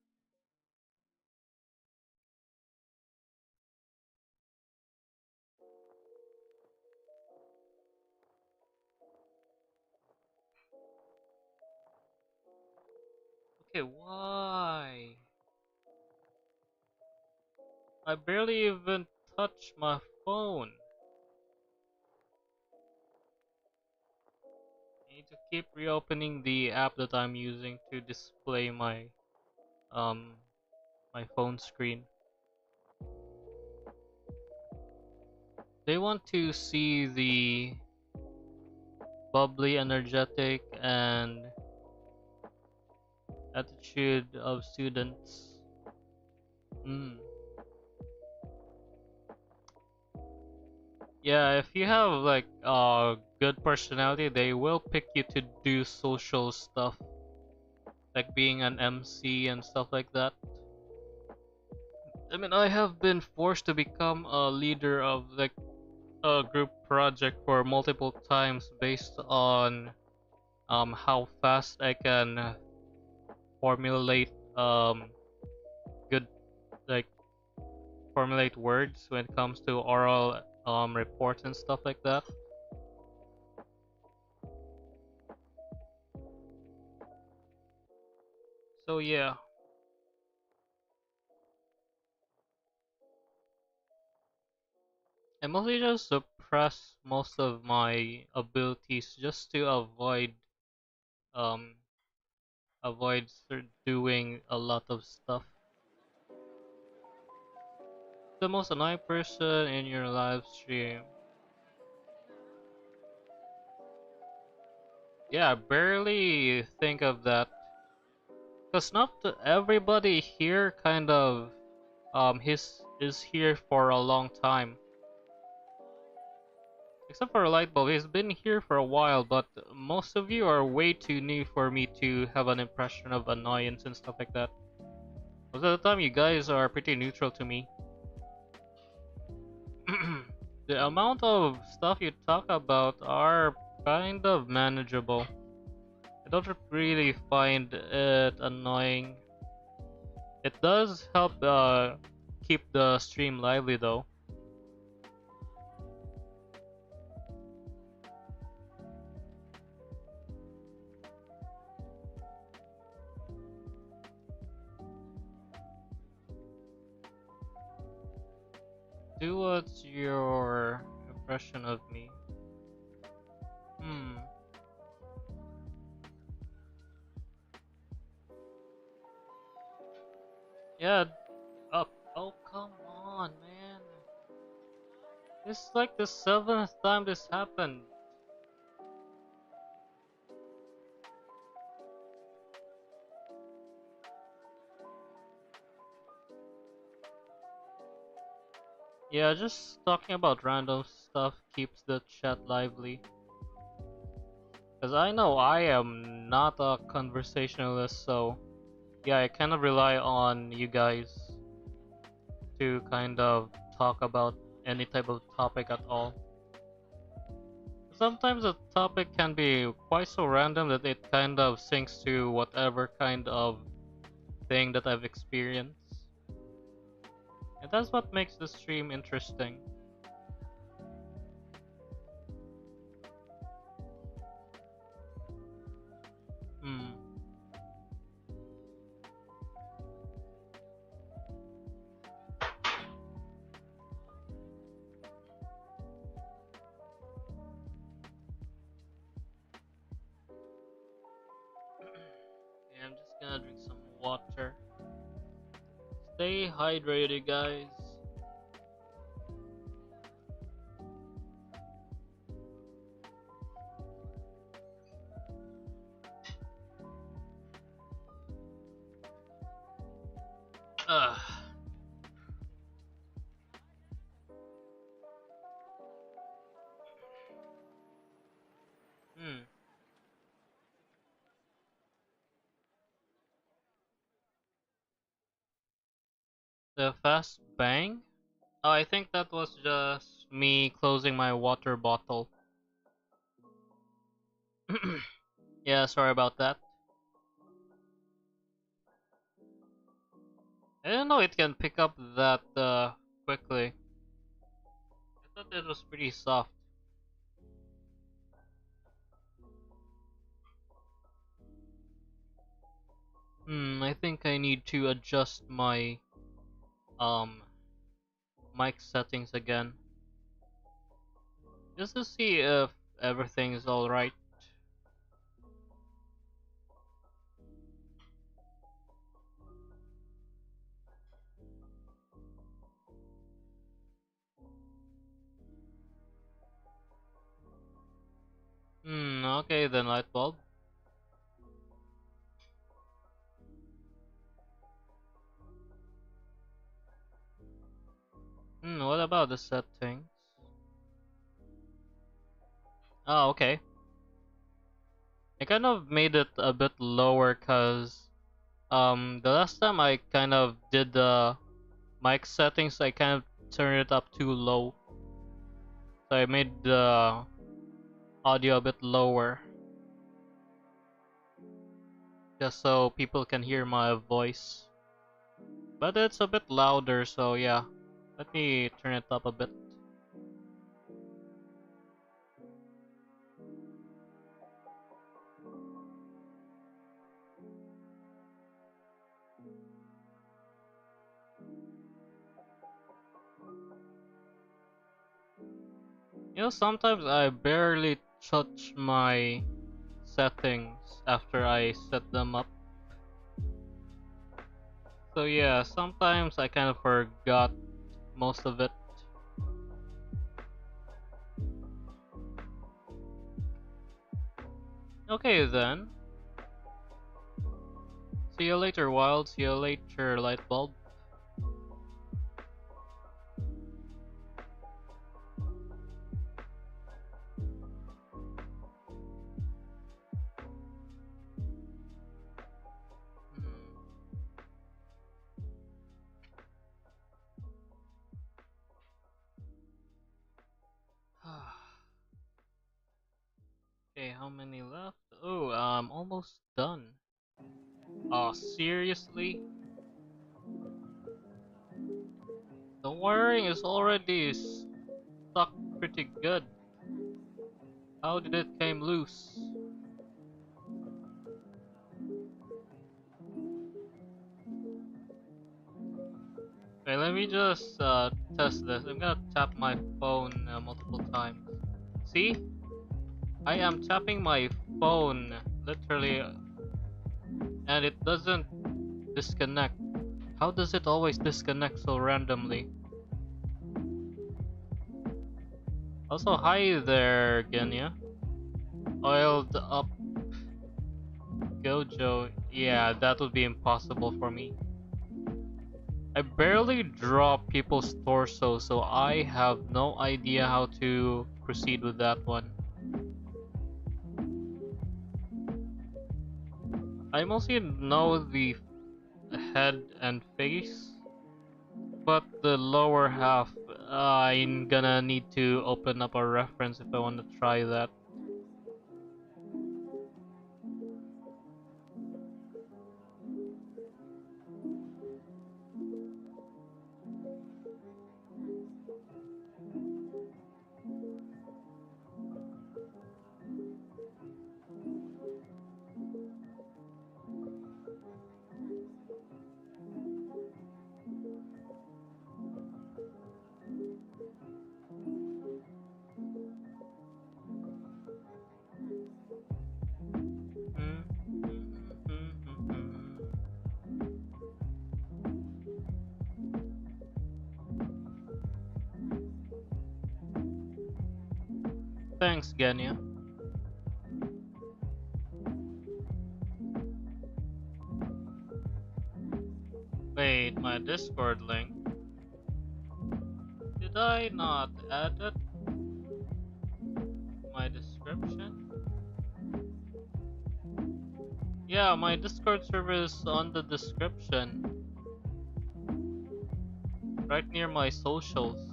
Okay, why? I barely even touch my phone. I need to keep reopening the app that I'm using to display um my phone screen. They want to see the bubbly, energetic, and attitude of students. Mm. Yeah, if you have like good personality, they will pick you to do social stuff, like being an MC and stuff like that. I mean, I have been forced to become a leader of like a group project for multiple times based on how fast I can formulate good like formulate words when it comes to oral reports and stuff like that. So yeah, I mostly just suppress most of my abilities just to um doing a lot of stuff. The most annoying person in your live stream. Yeah, I barely think of that. Cause not everybody here kind of his is here for a long time. Except for Lightbulb, he's been here for a while, but most of you are way too new for me to have an impression of annoyance and stuff like that. Most of the time, you guys are pretty neutral to me. The amount of stuff you talk about are kind of manageable. I don't really find it annoying. It does help keep the stream lively though. Do what's your impression of me? Hmm. Yeah. Up. Oh, come on, man. This is like the 7th time this happened. Yeah, just talking about random stuff keeps the chat lively. Because I know I am not a conversationalist, so yeah, I kind of rely on you guys to kind of talk about any type of topic at all. Sometimes a topic can be quite so random that it kind of syncs to whatever kind of thing that I've experienced. And that's what makes the stream interesting. Hmm. Yeah, I'm just gonna drink some water. Stay hydrated, guys. Ugh. Hmm. The fast bang? Oh, I think that was just me closing my water bottle. Yeah, sorry about that. I didn't know it can pick up that quickly. I thought it was pretty soft. I think I need to adjust my um mic settings again. Just to see if everything is alright. Okay then, light bulb. What about the settings? Oh, okay. I kind of made it a bit lower cause the last time I kind of did the mic settings, I kind of turned it up too low. So I made the audio a bit lower just so people can hear my voice. But it's a bit louder, so yeah. Let me turn it up a bit. You know, sometimes I barely touch my settings after I set them up. So yeah, sometimes I kind of forgot most of it. Okay then. See you later, Wild. See you later, Lightbulb. Okay, how many left? Oh, I'm almost done. Oh, seriously? The wiring is already stuck pretty good. How did it came loose? Okay, let me just test this. I'm gonna tap my phone multiple times. See? I am tapping my phone literally and it doesn't disconnect. How does it always disconnect so randomly? Also, hi there, Genya. Oiled up Gojo. Yeah, that would be impossible for me. I barely draw people's torso, so I have no idea how to proceed with that one. I mostly know the head and face, but the lower half, I'm gonna need to open up a reference if I want to try that. Thanks, Genya. Wait, my Discord link. Did I not add it to my description? Yeah, my Discord server is on the description. Right near my socials.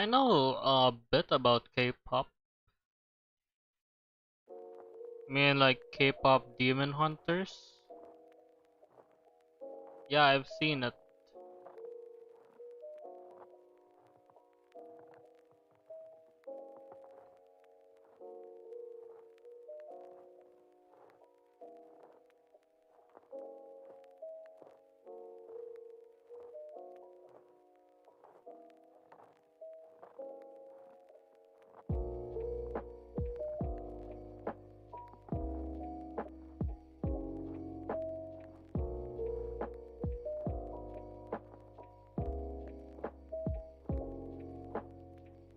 I know a bit about K-pop. I mean, like K-pop Demon Hunters. Yeah, I've seen it.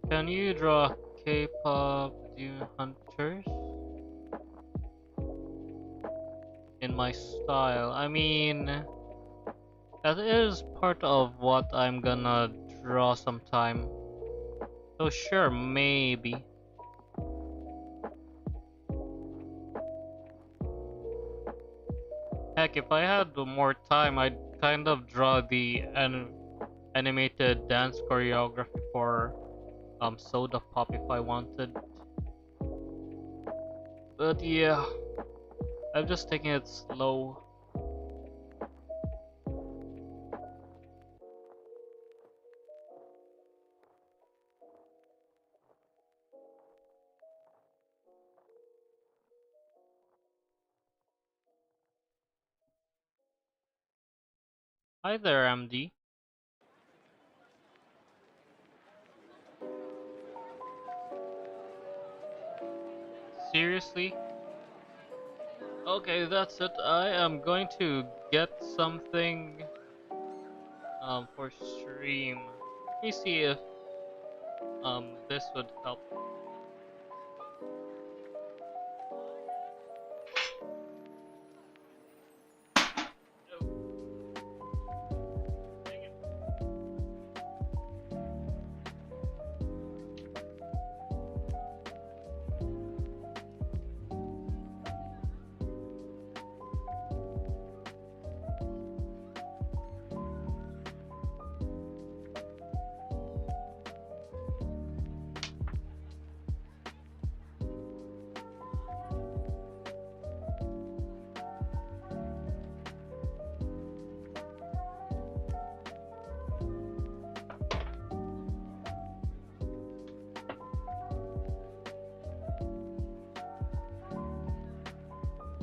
Can you draw K-pop Demon Hunters in my style? I mean, that is part of what I'm gonna draw sometime. So sure, maybe. Heck, if I had more time, I'd kind of draw the animated dance choreography for Soda Pop if I wanted. But yeah, I'm just taking it slow. Hi there, MD. Seriously? Okay, that's it. I am going to get something for stream. Let me see if this would help.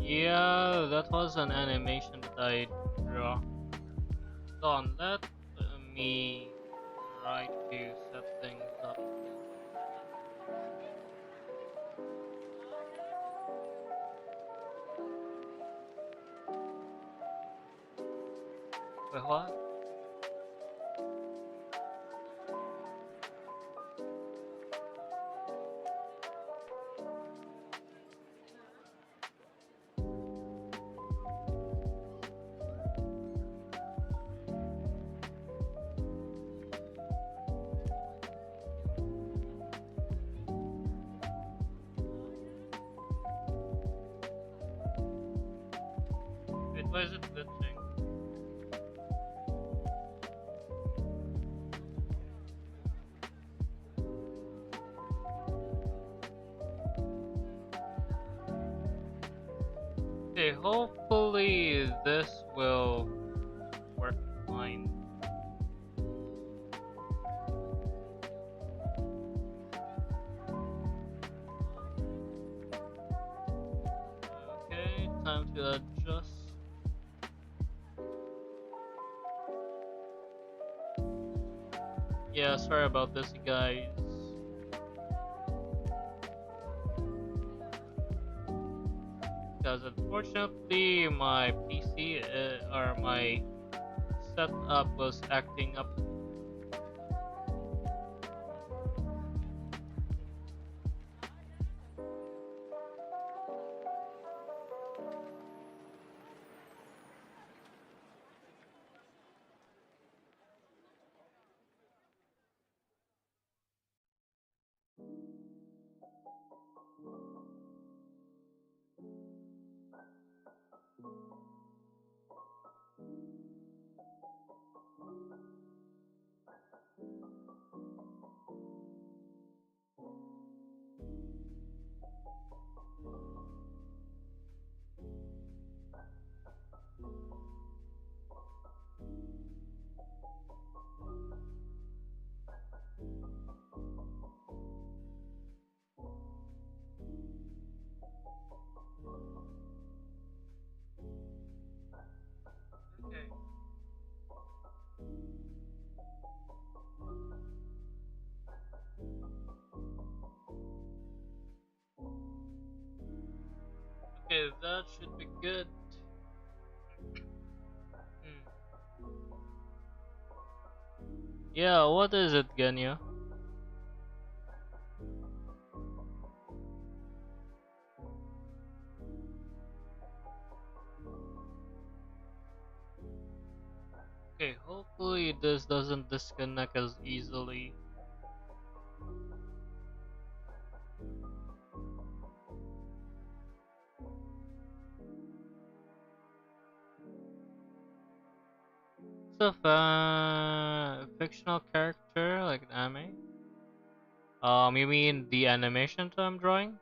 Yeah, that was an animation that I draw. Hold on, let me try to set things up. Wait, what? Wait, why is it glitching? Okay, hopefully this will work fine. Okay, time to adjust. Yeah, sorry about this, guys. Because unfortunately, my PC or my setup was acting up. Okay. Okay, that should be good. Hmm. Yeah, what is it, Genya? Okay, hopefully this doesn't disconnect as easily. It's a fictional character, like an anime? You mean the animation that I'm drawing?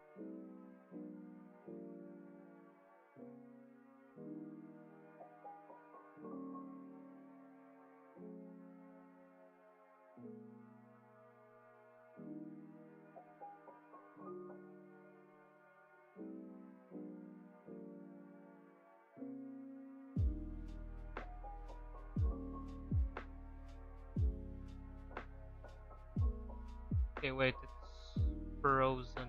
Okay, wait, it's frozen.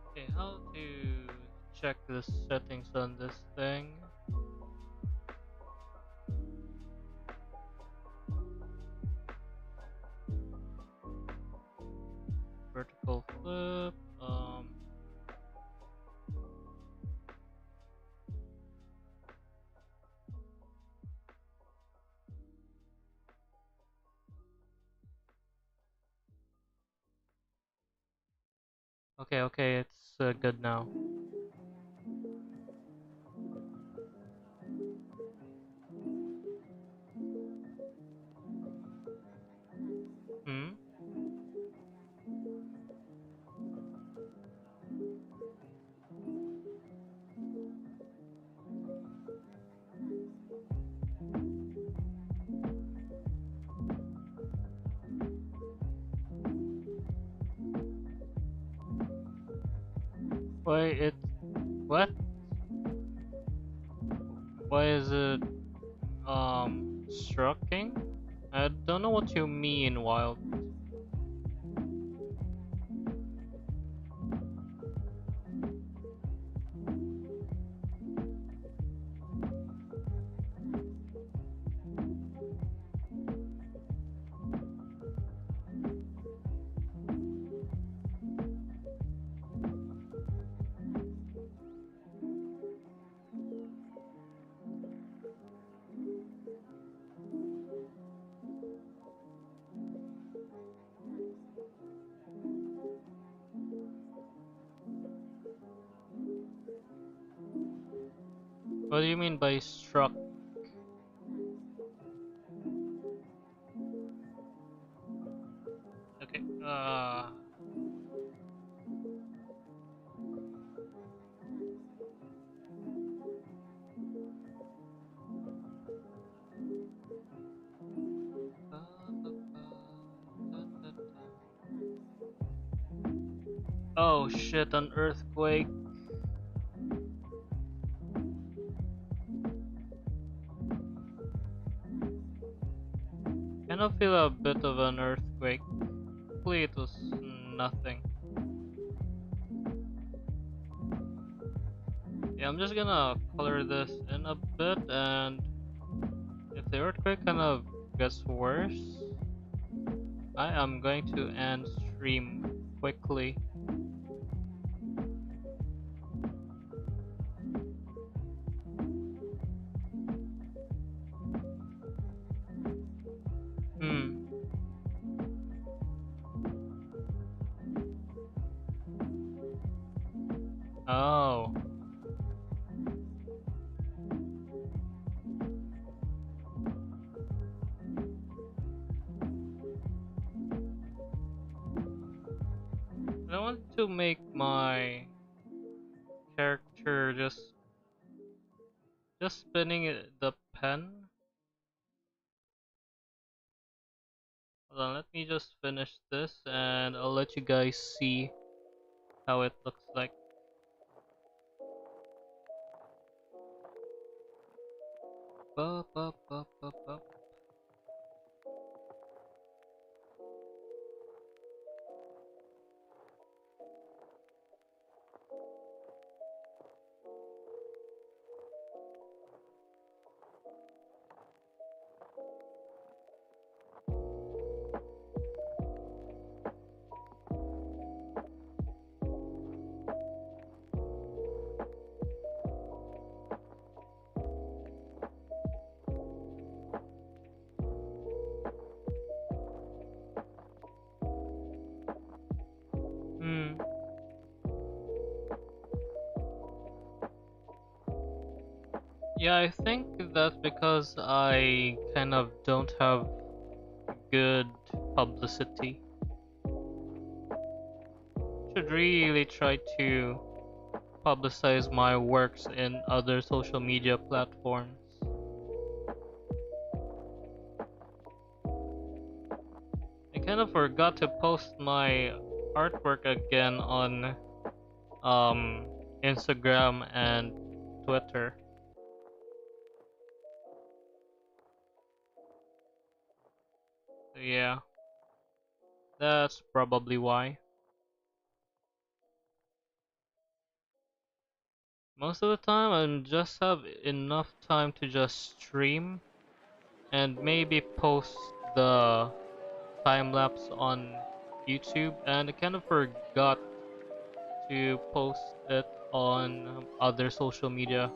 Okay, how to check the settings on this thing? Vertical flip. Okay, okay, it's good now. Hmm. Why it? What? Why is it striking? I don't know what you mean, Wild. What do you mean by struck? Okay. Oh shit! An earthquake. Kind of feel a bit of an earthquake. Hopefully it was nothing. Yeah, I'm just gonna color this in a bit, and if the earthquake kind of gets worse, I am going to end stream quickly. Hmm. Oh. I want to make my character just spinning the pen. Hold on, let me just finish this and I'll let you guys see how it looks like. Ba, ba, ba, ba, ba. Hmm. Yeah, I think that's because I kind of don't have good publicity. Should really try to publicize my works in other social media platforms. I kind of forgot to post my artwork again on um Instagram and Twitter. Yeah, that's probably why. Most of the time, I just have enough time to just stream and maybe post the time lapse on YouTube, and I kind of forgot to post it on other social media.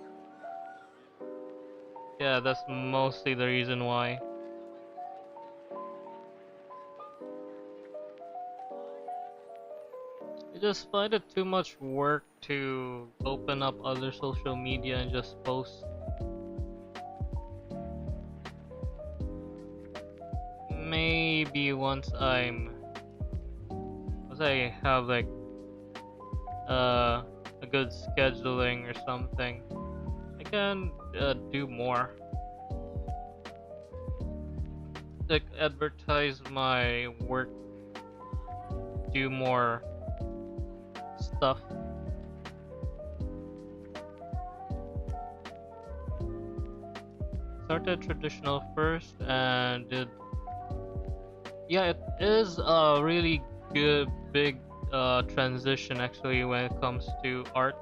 Yeah, that's mostly the reason why. I just find it too much work to open up other social media and just post. Maybe once I have like a good scheduling or something, I can do more. Like advertise my work, do more stuff. Started traditional first and did. Yeah, it is a really good big transition actually when it comes to art.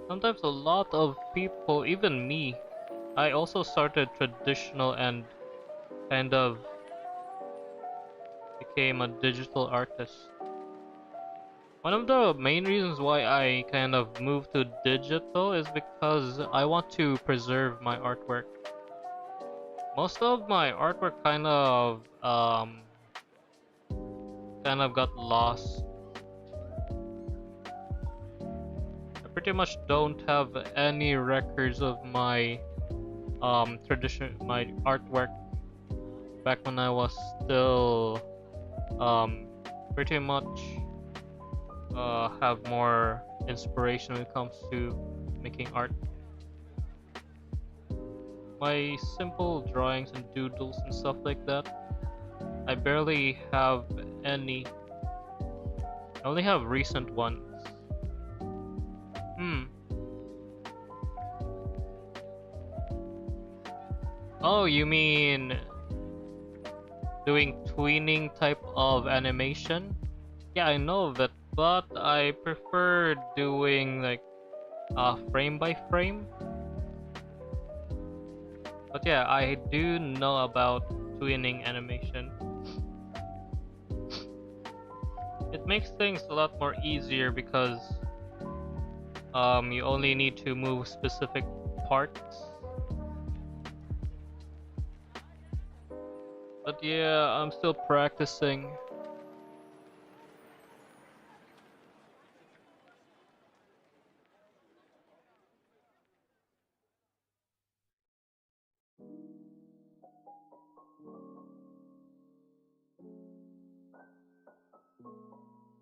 Sometimes a lot of people, even me, I also started traditional and kind of became a digital artist. One of the main reasons why I kind of moved to digital is because I want to preserve my artwork. Most of my artwork kind of got lost. I pretty much don't have any records of my my artwork back when I was still um pretty much have more inspiration when it comes to making art. My simple drawings and doodles and stuff like that, I barely have any. I only have recent ones. Hmm. Oh, you mean doing tweening type of animation? Yeah, I know of it, but I prefer doing like frame by frame. But yeah, I do know about tweening animation. It makes things a lot more easier because you only need to move specific parts. But yeah, I'm still practicing.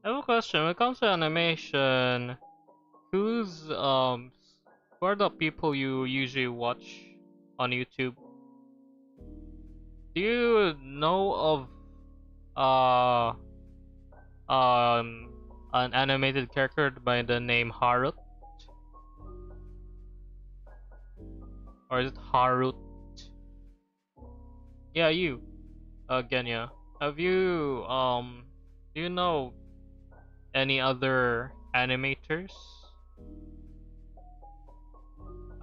I have a question. When it comes to animation, who's who are the people you usually watch on YouTube? Do you know of uh um an animated character by the name Harut, or is it Harut? Yeah, you. Genya. Have you do you know any other animators?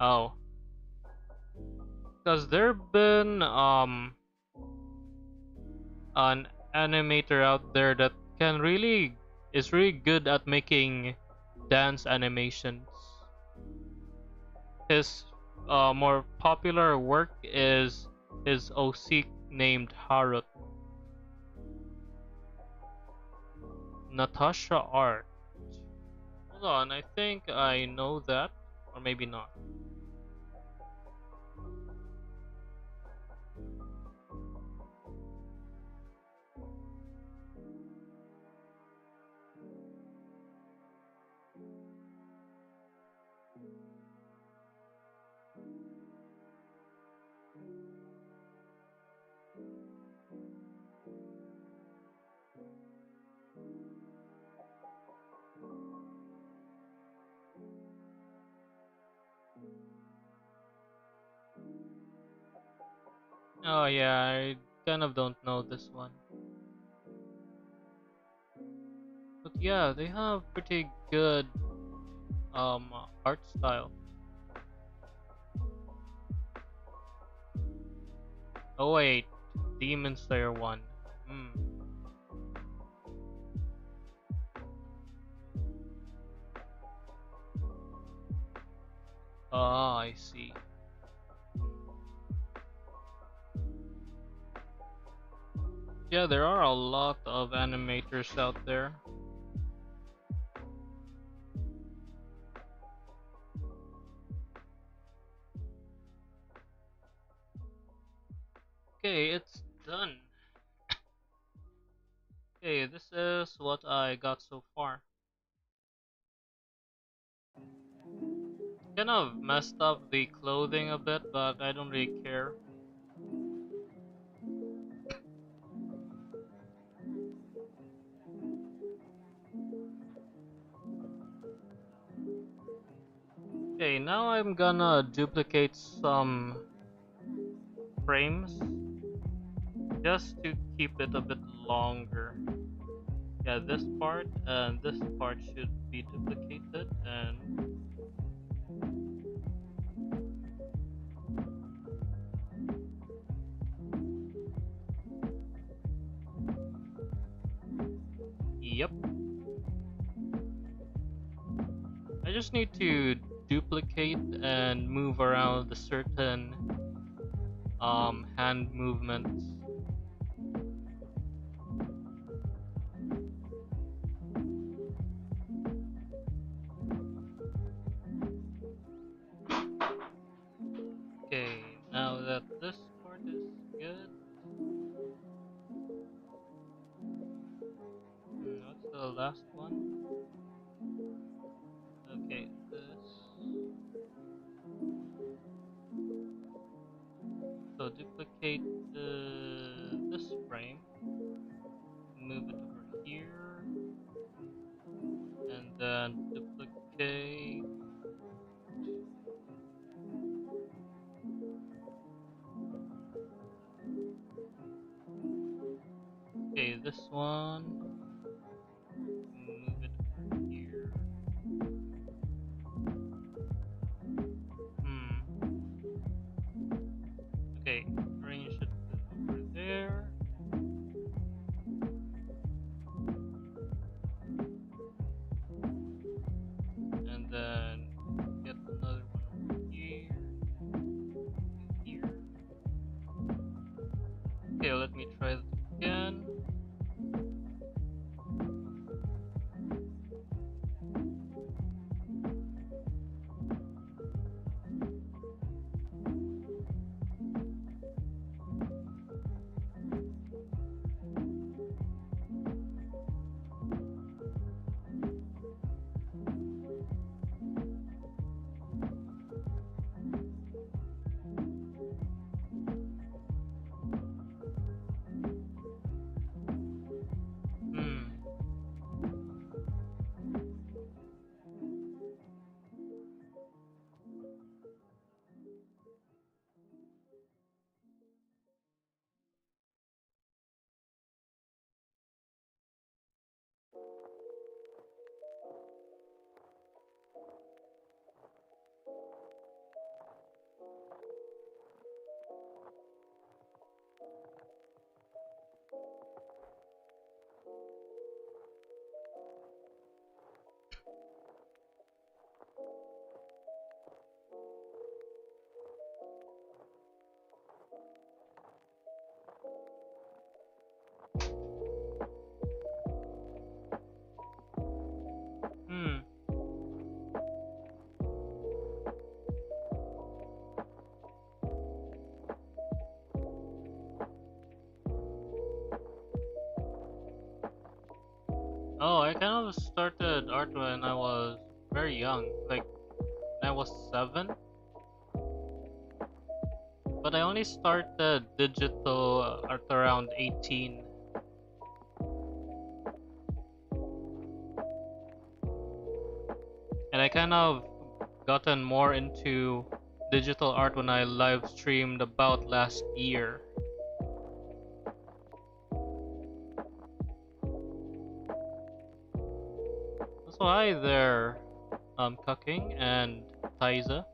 Oh, because there been an animator out there that can really is really good at making dance animations. His more popular work is his OC named Harut. Natasha Art. Hold on, I think I know that, or maybe not. Oh yeah, I kind of don't know this one. But yeah, they have pretty good art style. Oh wait, Demon Slayer 1. Hmm. Ah, I see. Yeah, there are a lot of animators out there. Okay, it's done. Okay, this is what I got so far. Kind of messed up the clothing a bit, but I don't really care. Okay, now I'm gonna duplicate some frames just to keep it a bit longer. Yeah, this part and this part should be duplicated, and yep. I just need to duplicate and move around the certain hand movements. Okay, now that this part is good, what's the last one? Okay, this. So duplicate this frame, move it over here, and then duplicate. Okay, this one, move it over here. Hmm. Okay, arrange it over there. And then get another one over here. Here. Okay, let me try that again. Hmm. Hmm. Oh, I kind of started art when I was very young, like when I was 7. But I only started digital art around 18. And I kind of gotten more into digital art when I live streamed about last year. Also, hi there, Cucking and Taiza.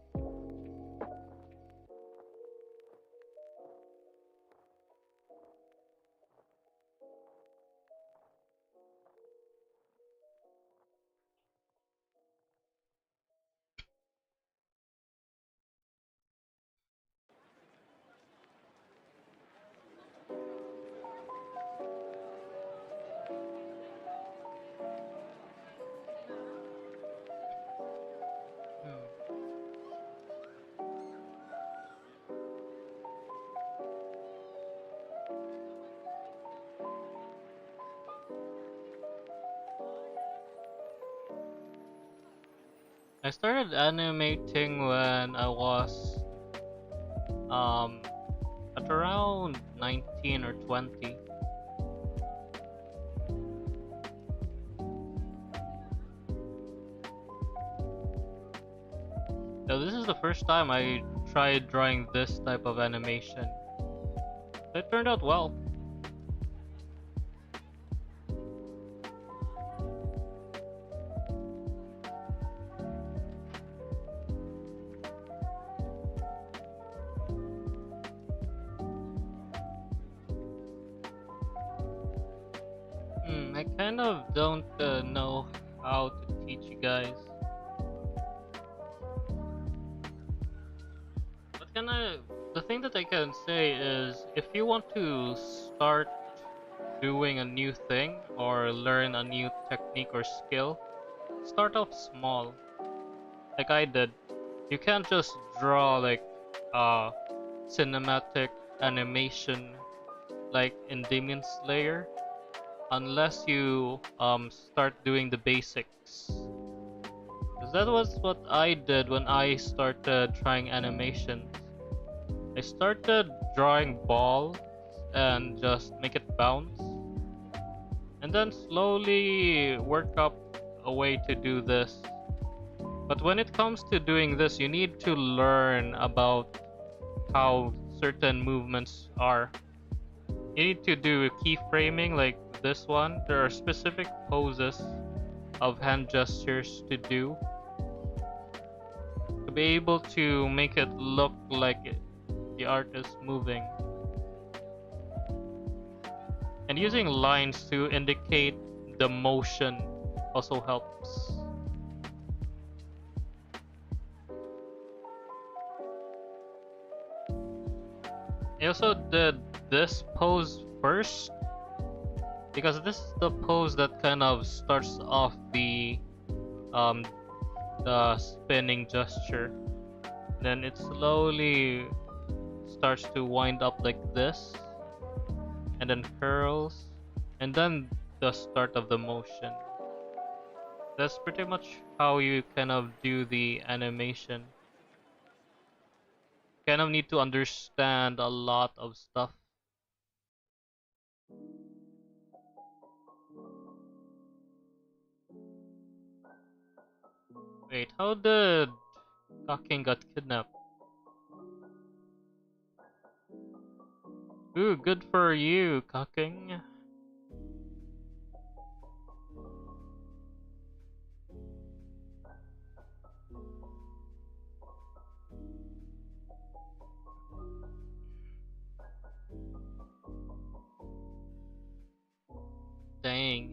Hmm. I started animating when I was um at around 19 or 20. So this is the first time I tried drawing this type of animation. It turned out well. I kind of don't know how to teach you guys. What can I? The thing that I can say is, if you want to start doing a new thing or learn a new technique or skill, start off small, like I did. You can't just draw like uh cinematic animation like in Demon Slayer unless you start doing the basics. Cause that was what I did when I started trying animations. I started drawing balls and just make it bounce, and then slowly work up a way to do this. But when it comes to doing this, you need to learn about how certain movements are. You need to do keyframing like this one. There are specific poses of hand gestures to do to be able to make it look like the art is moving. And using lines to indicate the motion also helps. I also did this pose first because this is the pose that kind of starts off um the spinning gesture. Then it slowly starts to wind up like this and then curls and then the start of the motion. That's pretty much how you kind of do the animation. Kind of need to understand a lot of stuff. Wait, how did Kaking got kidnapped? Ooh, good for you, Kaking. Dang.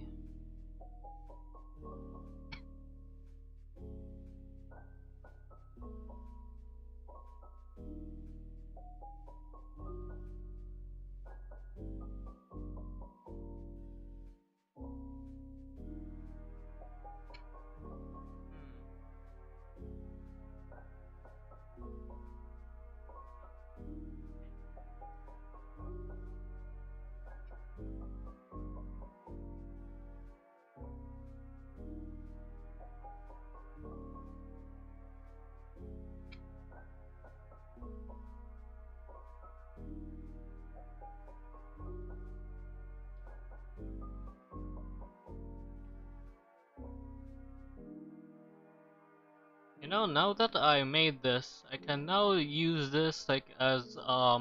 You know, now that I made this, I can now use this like as a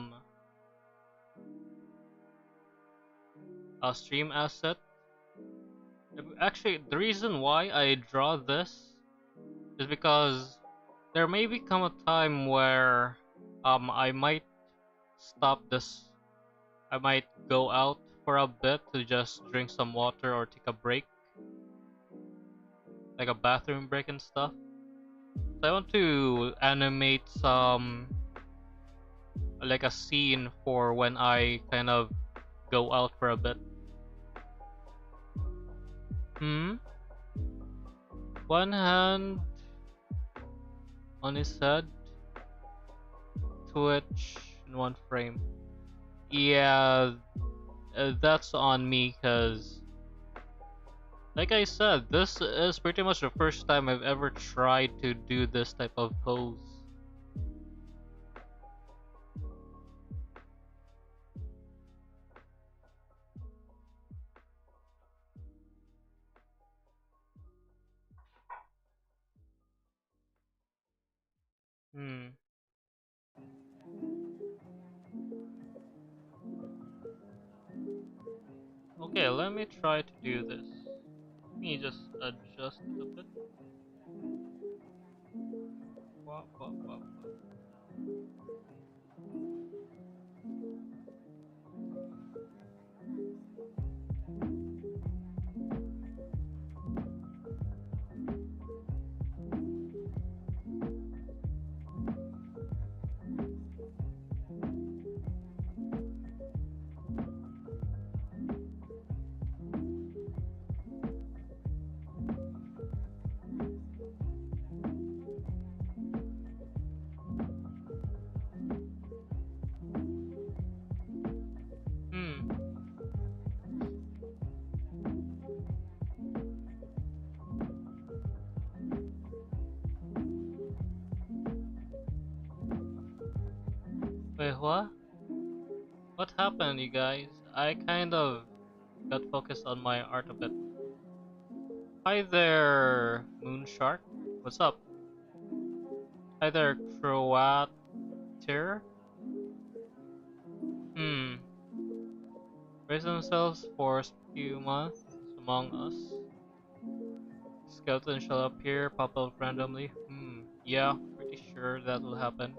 stream asset. Actually, the reason why I draw this is because there may become a time where I might stop this. I might go out for a bit to just drink some water or take a break, like a bathroom break and stuff. So I want to animate some like a scene for when I kind of go out for a bit. Hmm. One hand on his head, twitch in one frame. Yeah, that's on me because, like I said, this is pretty much the first time I've ever tried to do this type of pose. Hmm. Okay, let me try to do this. Let me just adjust it a bit. Wah, wah, wah, wah. Hmm. Wait, what? What happened, you guys? I kind of got focused on my art a bit. Hi there, Moonshark. What's up? Hi there, Croatir. Hmm. Raise themselves for a few months among us. Skeletons shall appear, pop up randomly. Yeah, pretty sure that will happen.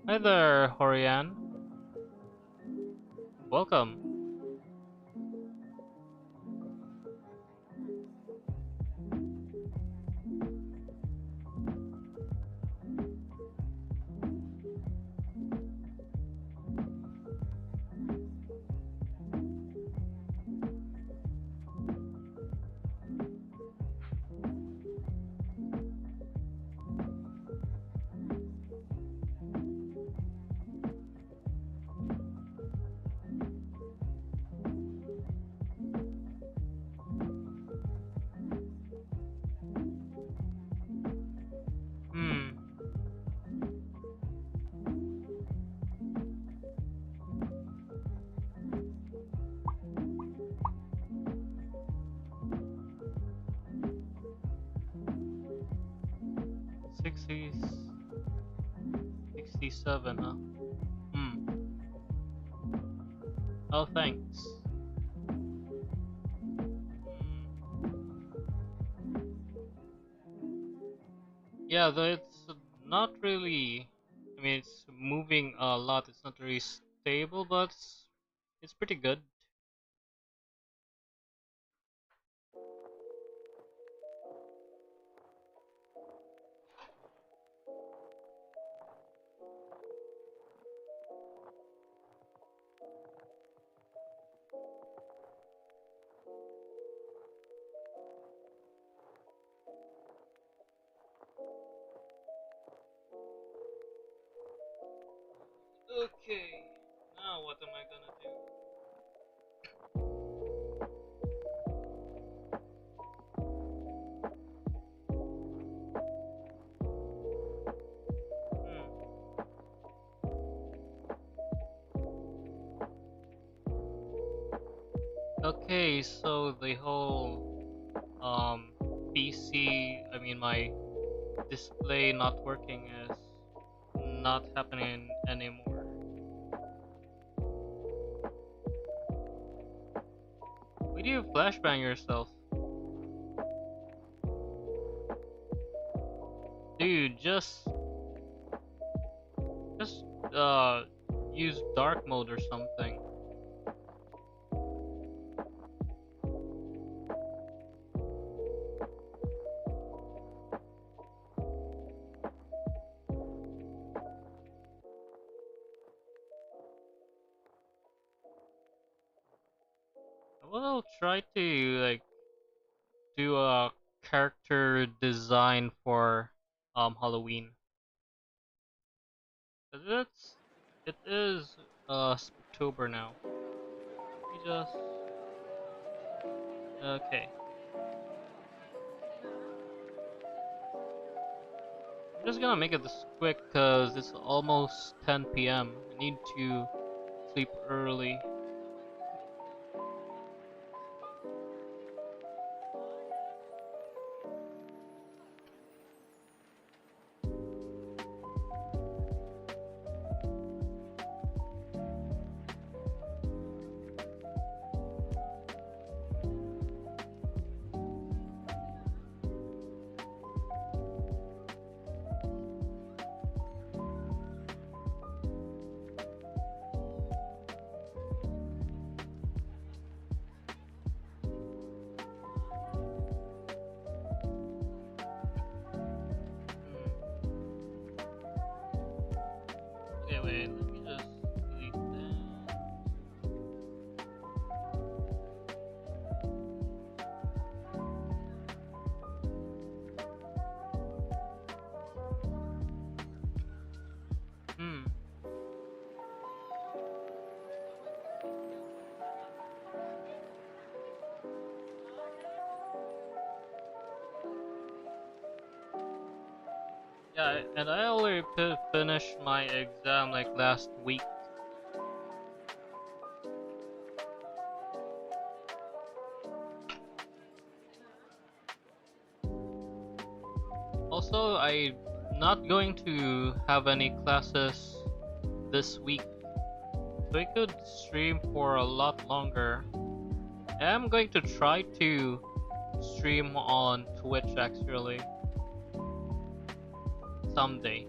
Hi there, Horian. Welcome. Hmm. 60s, 67, huh? Hmm. Oh, thanks. Yeah, though it's not really. I mean, it's moving a lot. It's not really stable, but it's pretty good. Okay, now what am I gonna do? Hmm. Okay, so the whole PC, I mean my display not working is not happening anymore. Why do you flashbang yourself? Dude, just use dark mode or something. Well, I'll try to like do a character design for Halloween. 'Cause it is October now. We just okay. I'm just gonna make it this quick because it's almost 10 p.m. I need to sleep early. Okay, wait, let me just delete that. Hmm. Yeah, and I already finished my exam like last week. Also, I'm not going to have any classes this week, so I could stream for a lot longer. I'm going to try to stream on Twitch actually someday.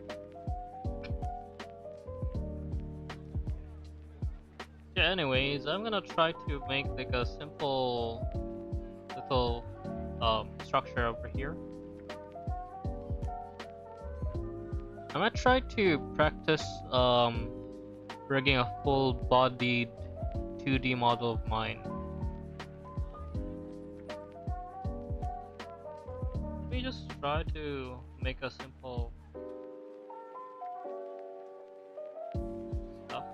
Yeah, anyways, I'm gonna try to make like a simple little structure over here. I'm gonna try to practice rigging a full bodied 2D model of mine. Let me just try to make a simple stuff.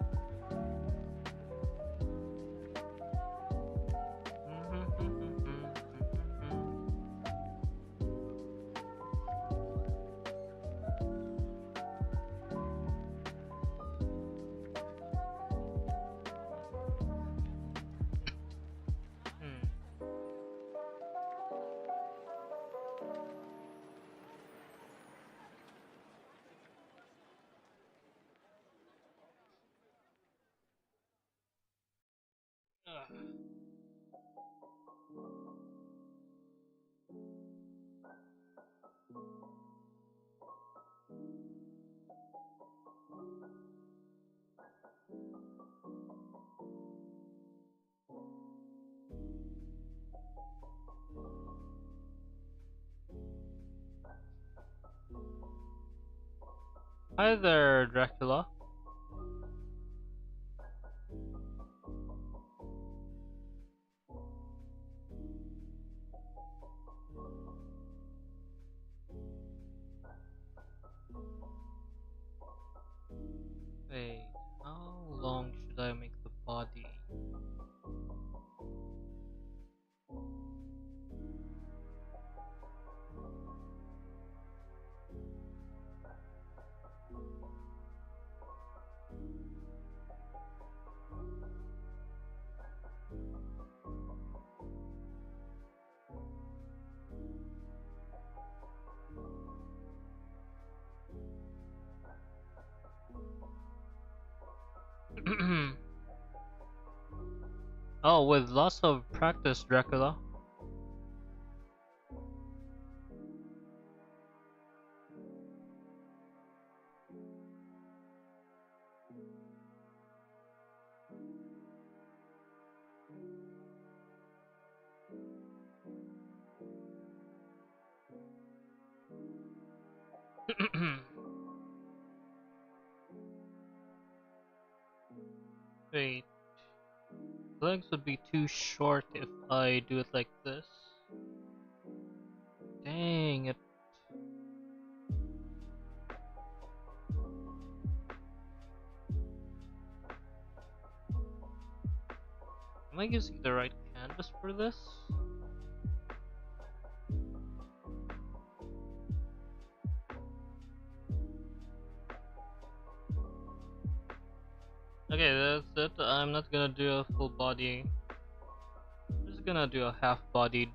Hi there, Dracula. Wait, how long should I make the body? Oh, with lots of practice, Dracula. Wait, legs would be too short if I do it like this. Dang it. Am I using the right canvas for this? Okay, that's it. I'm not gonna do a full body. I'm just gonna do a half-bodied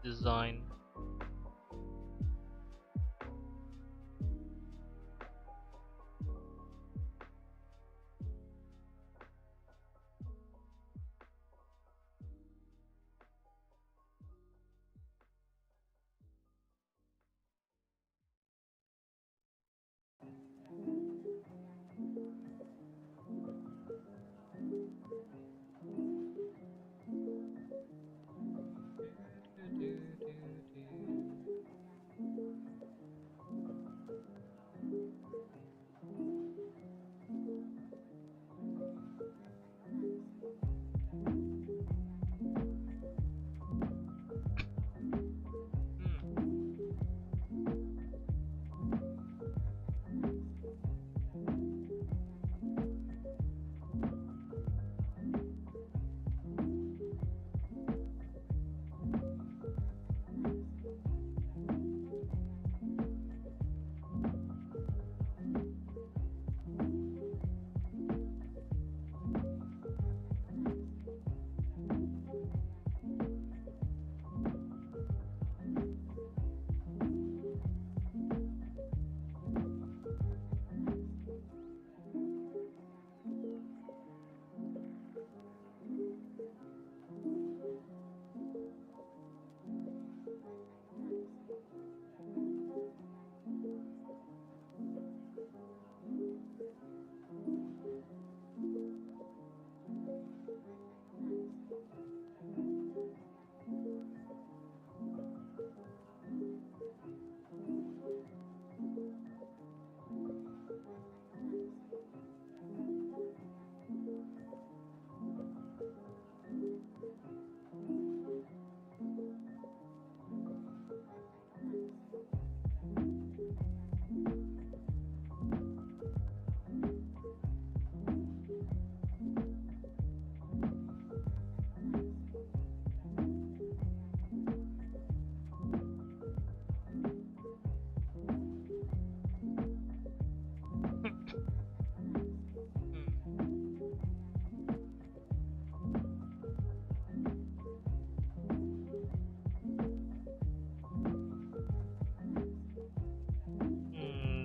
design.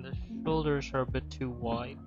The shoulders are a bit too wide.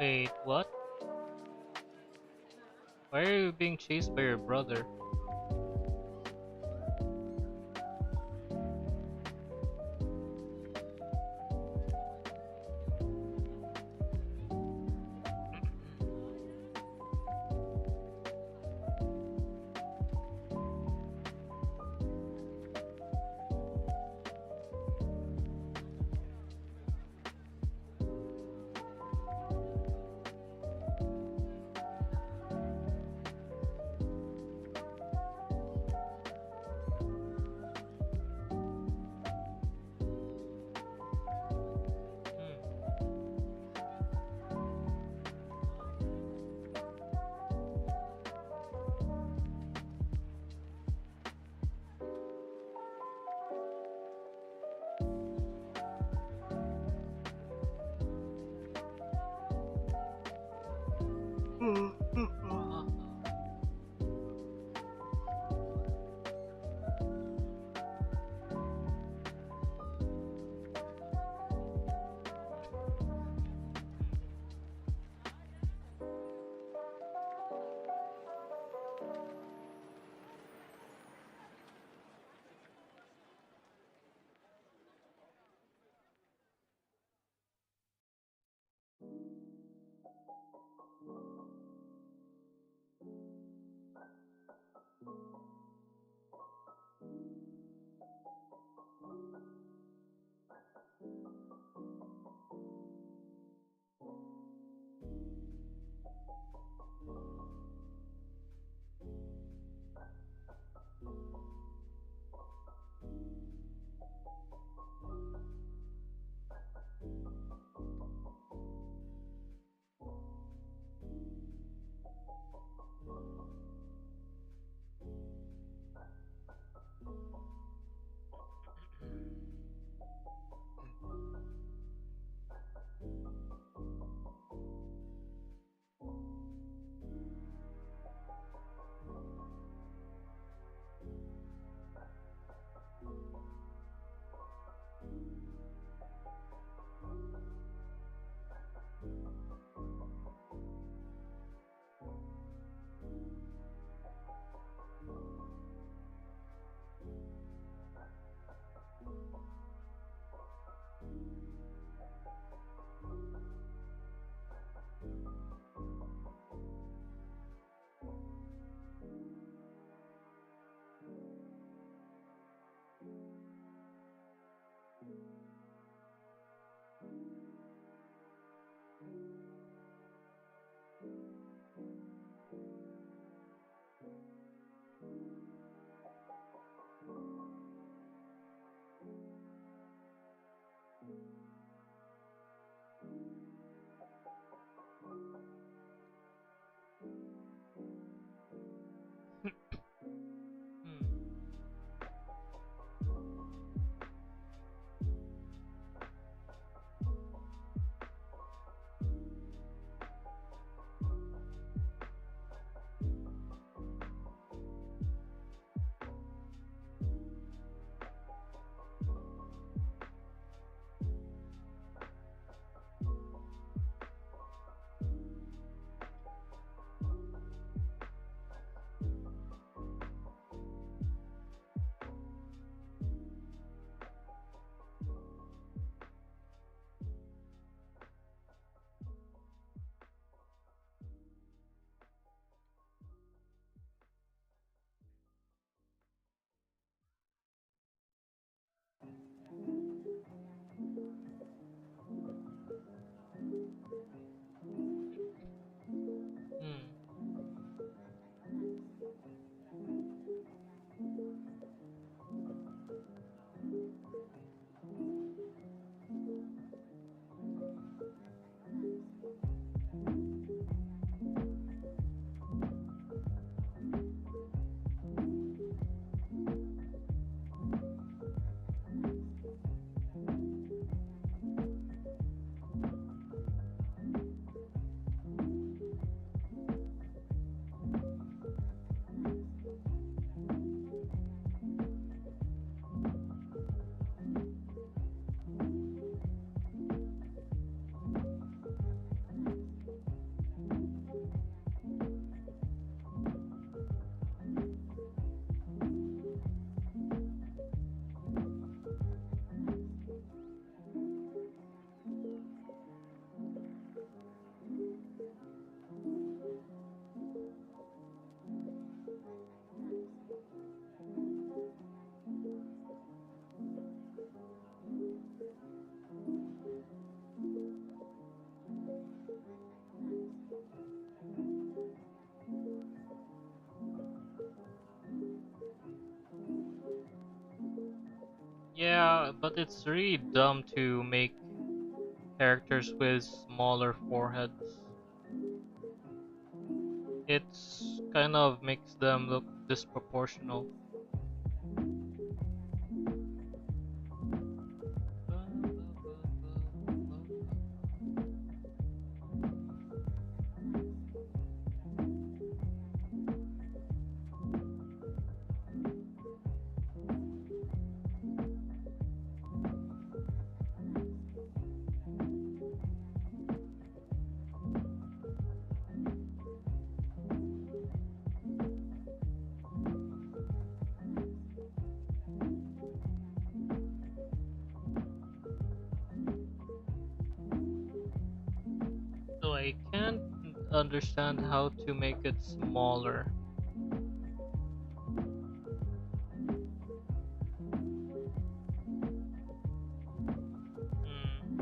Wait, what? Why are you being chased by your brother? Yeah, but it's really dumb to make characters with smaller foreheads. It's kind of makes them look disproportional. So I can't understand how to make it smaller. Hmm.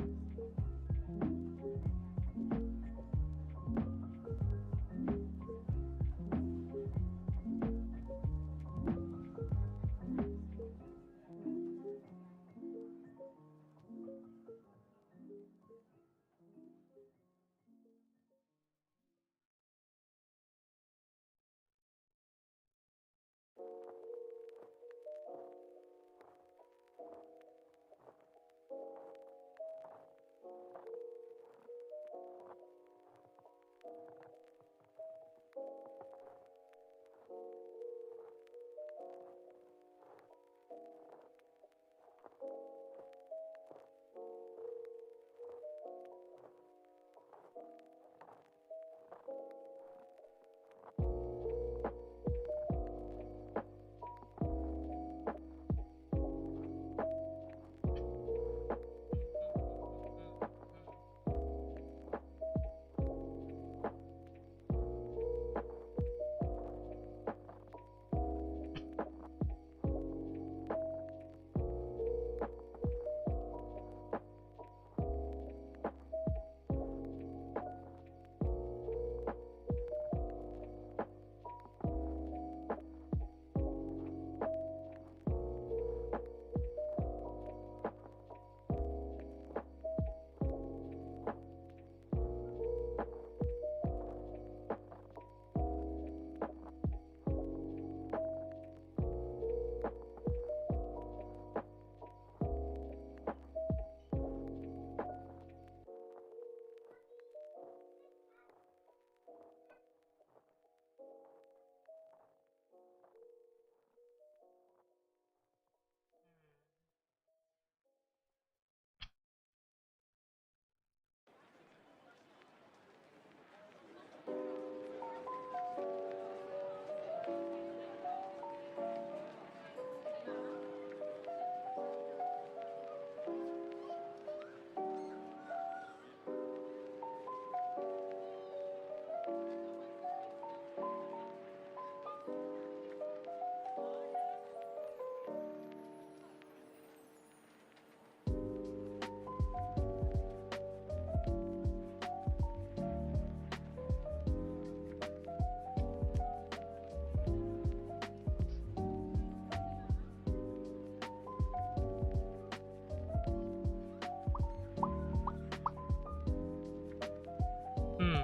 Hmm.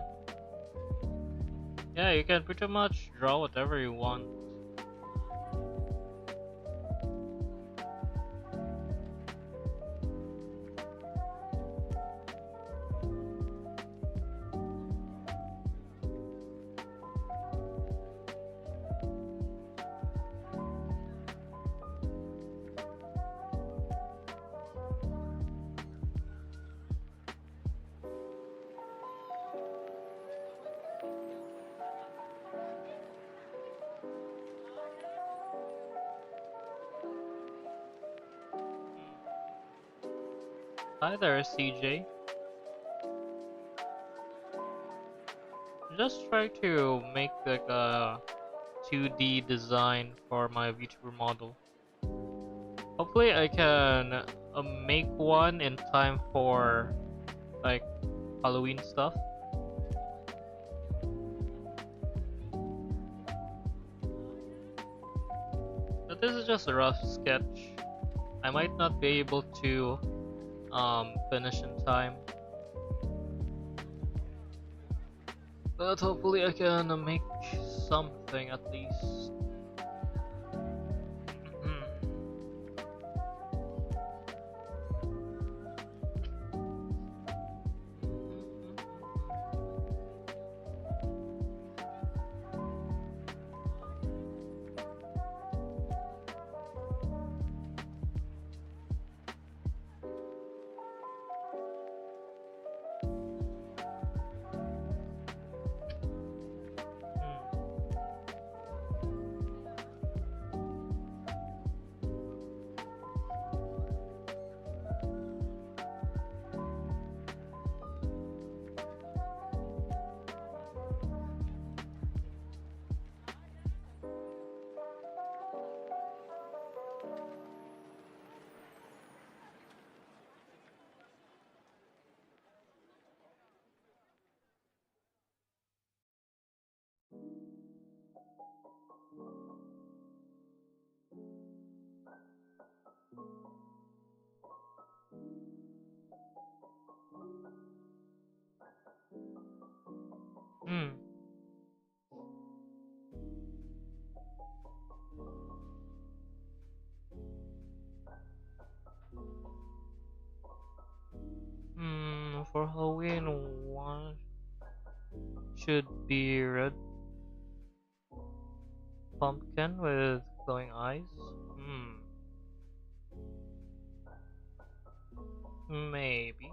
Yeah, you can pretty much draw whatever you want. Hi there, CJ. Just try to make like a 2D design for my VTuber model. Hopefully I can make one in time for like Halloween stuff. But this is just a rough sketch. I might not be able to finish in time, but hopefully I can make something at least. Hmm. For Halloween, one should be red pumpkin with glowing eyes. Hmm. Maybe.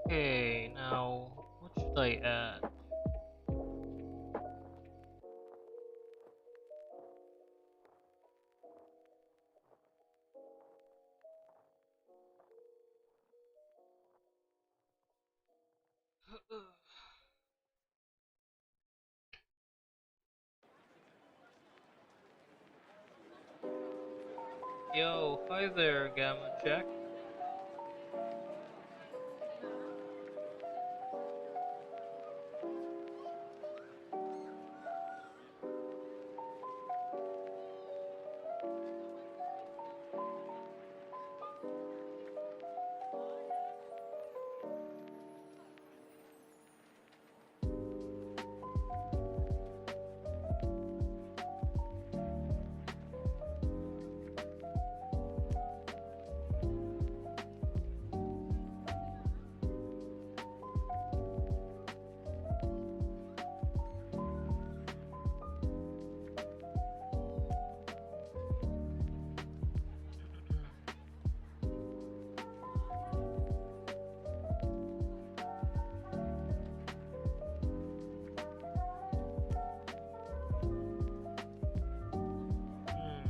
Okay, now what should I add? Yo, hi there, Gamma Jack. Hmm.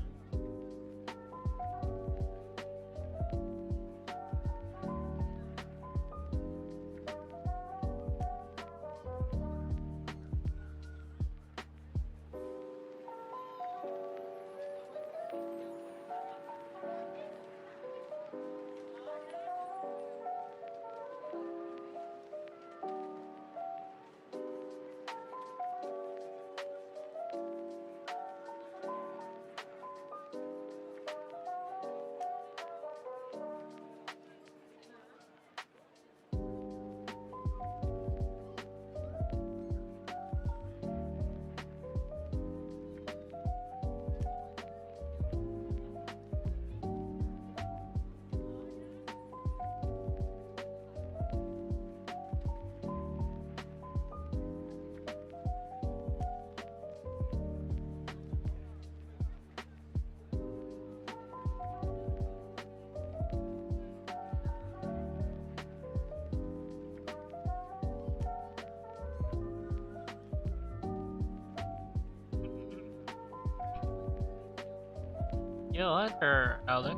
Yo, hi there, Alex.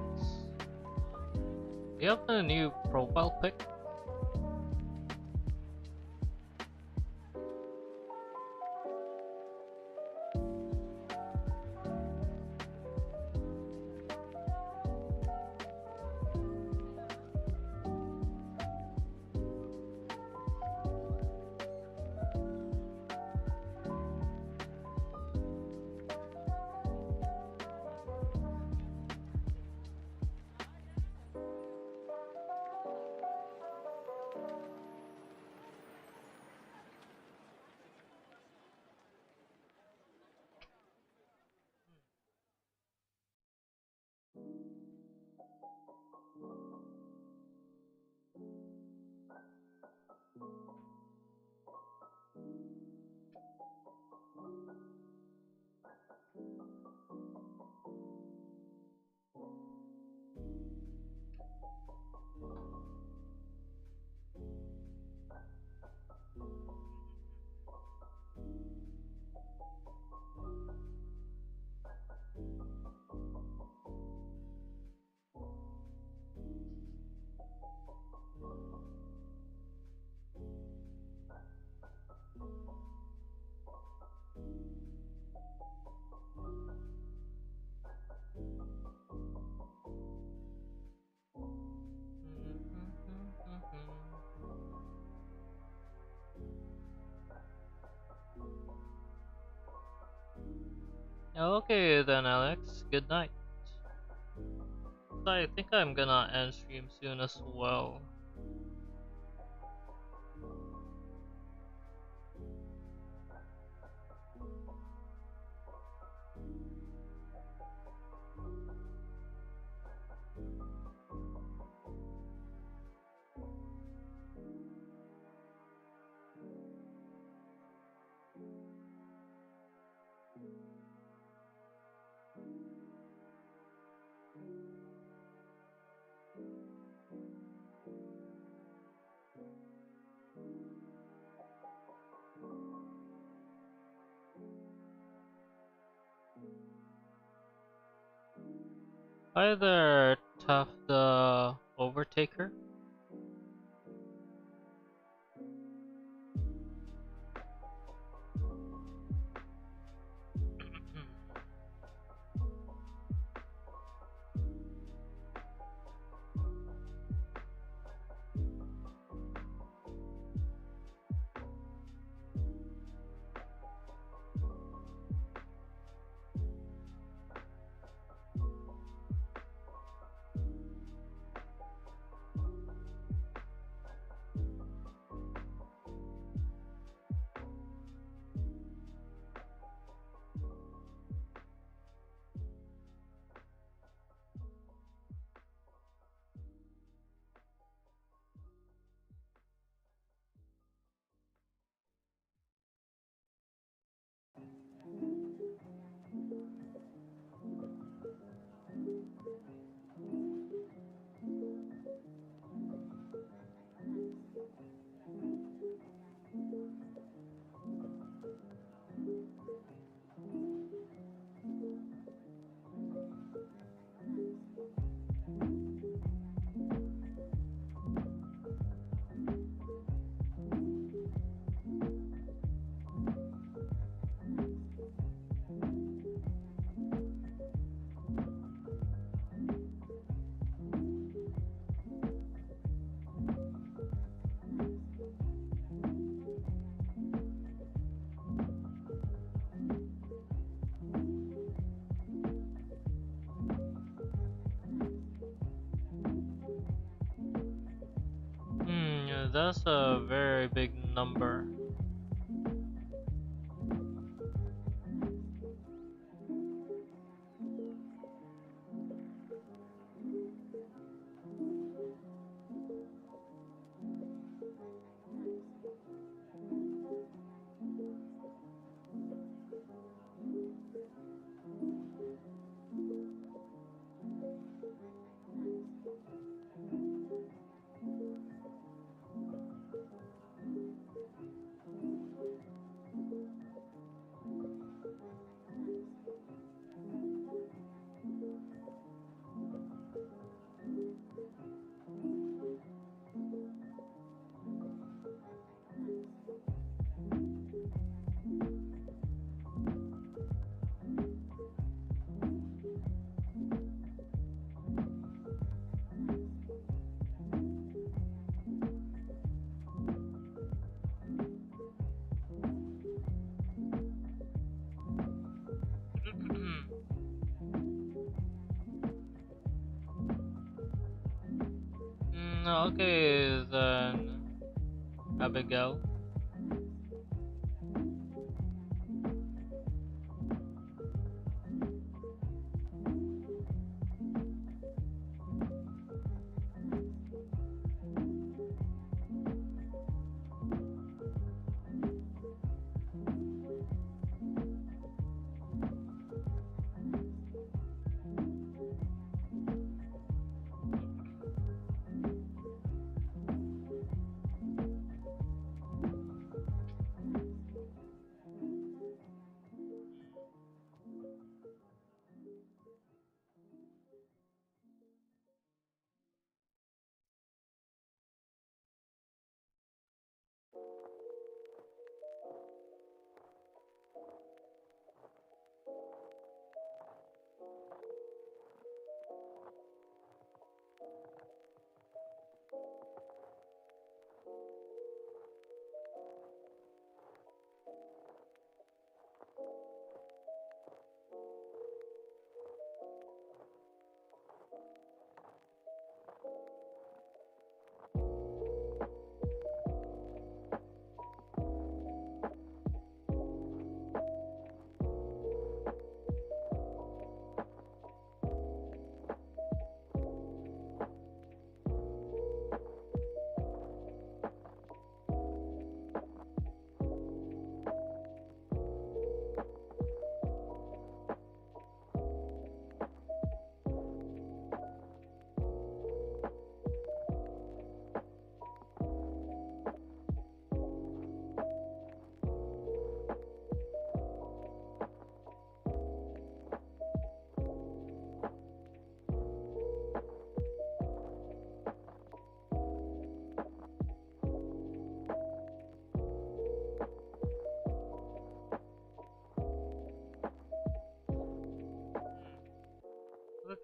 Do you have a new profile pic? Okay then, Alex. Good night. I think I'm gonna end stream soon as well. Either Tough the Overtaker. That's a very big number. Okay, then Abigail.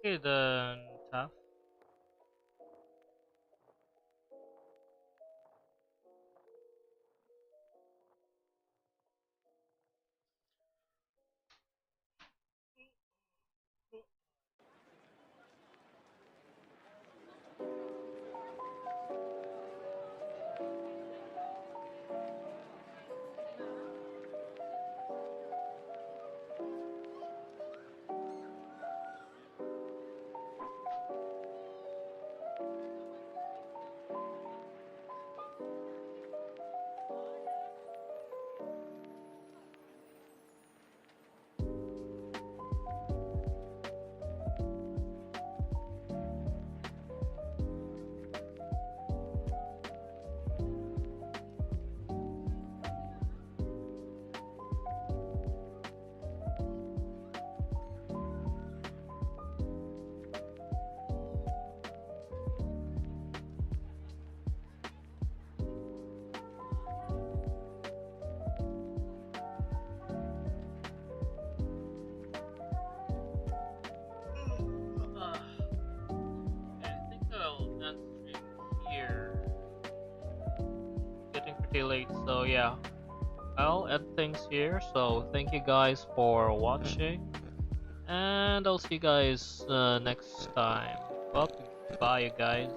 Okay, then tough. Okay, I think I'll end stream here. Getting pretty late, so yeah. I'll end things here. So thank you guys for watching, and I'll see you guys next time. Well, bye, you guys.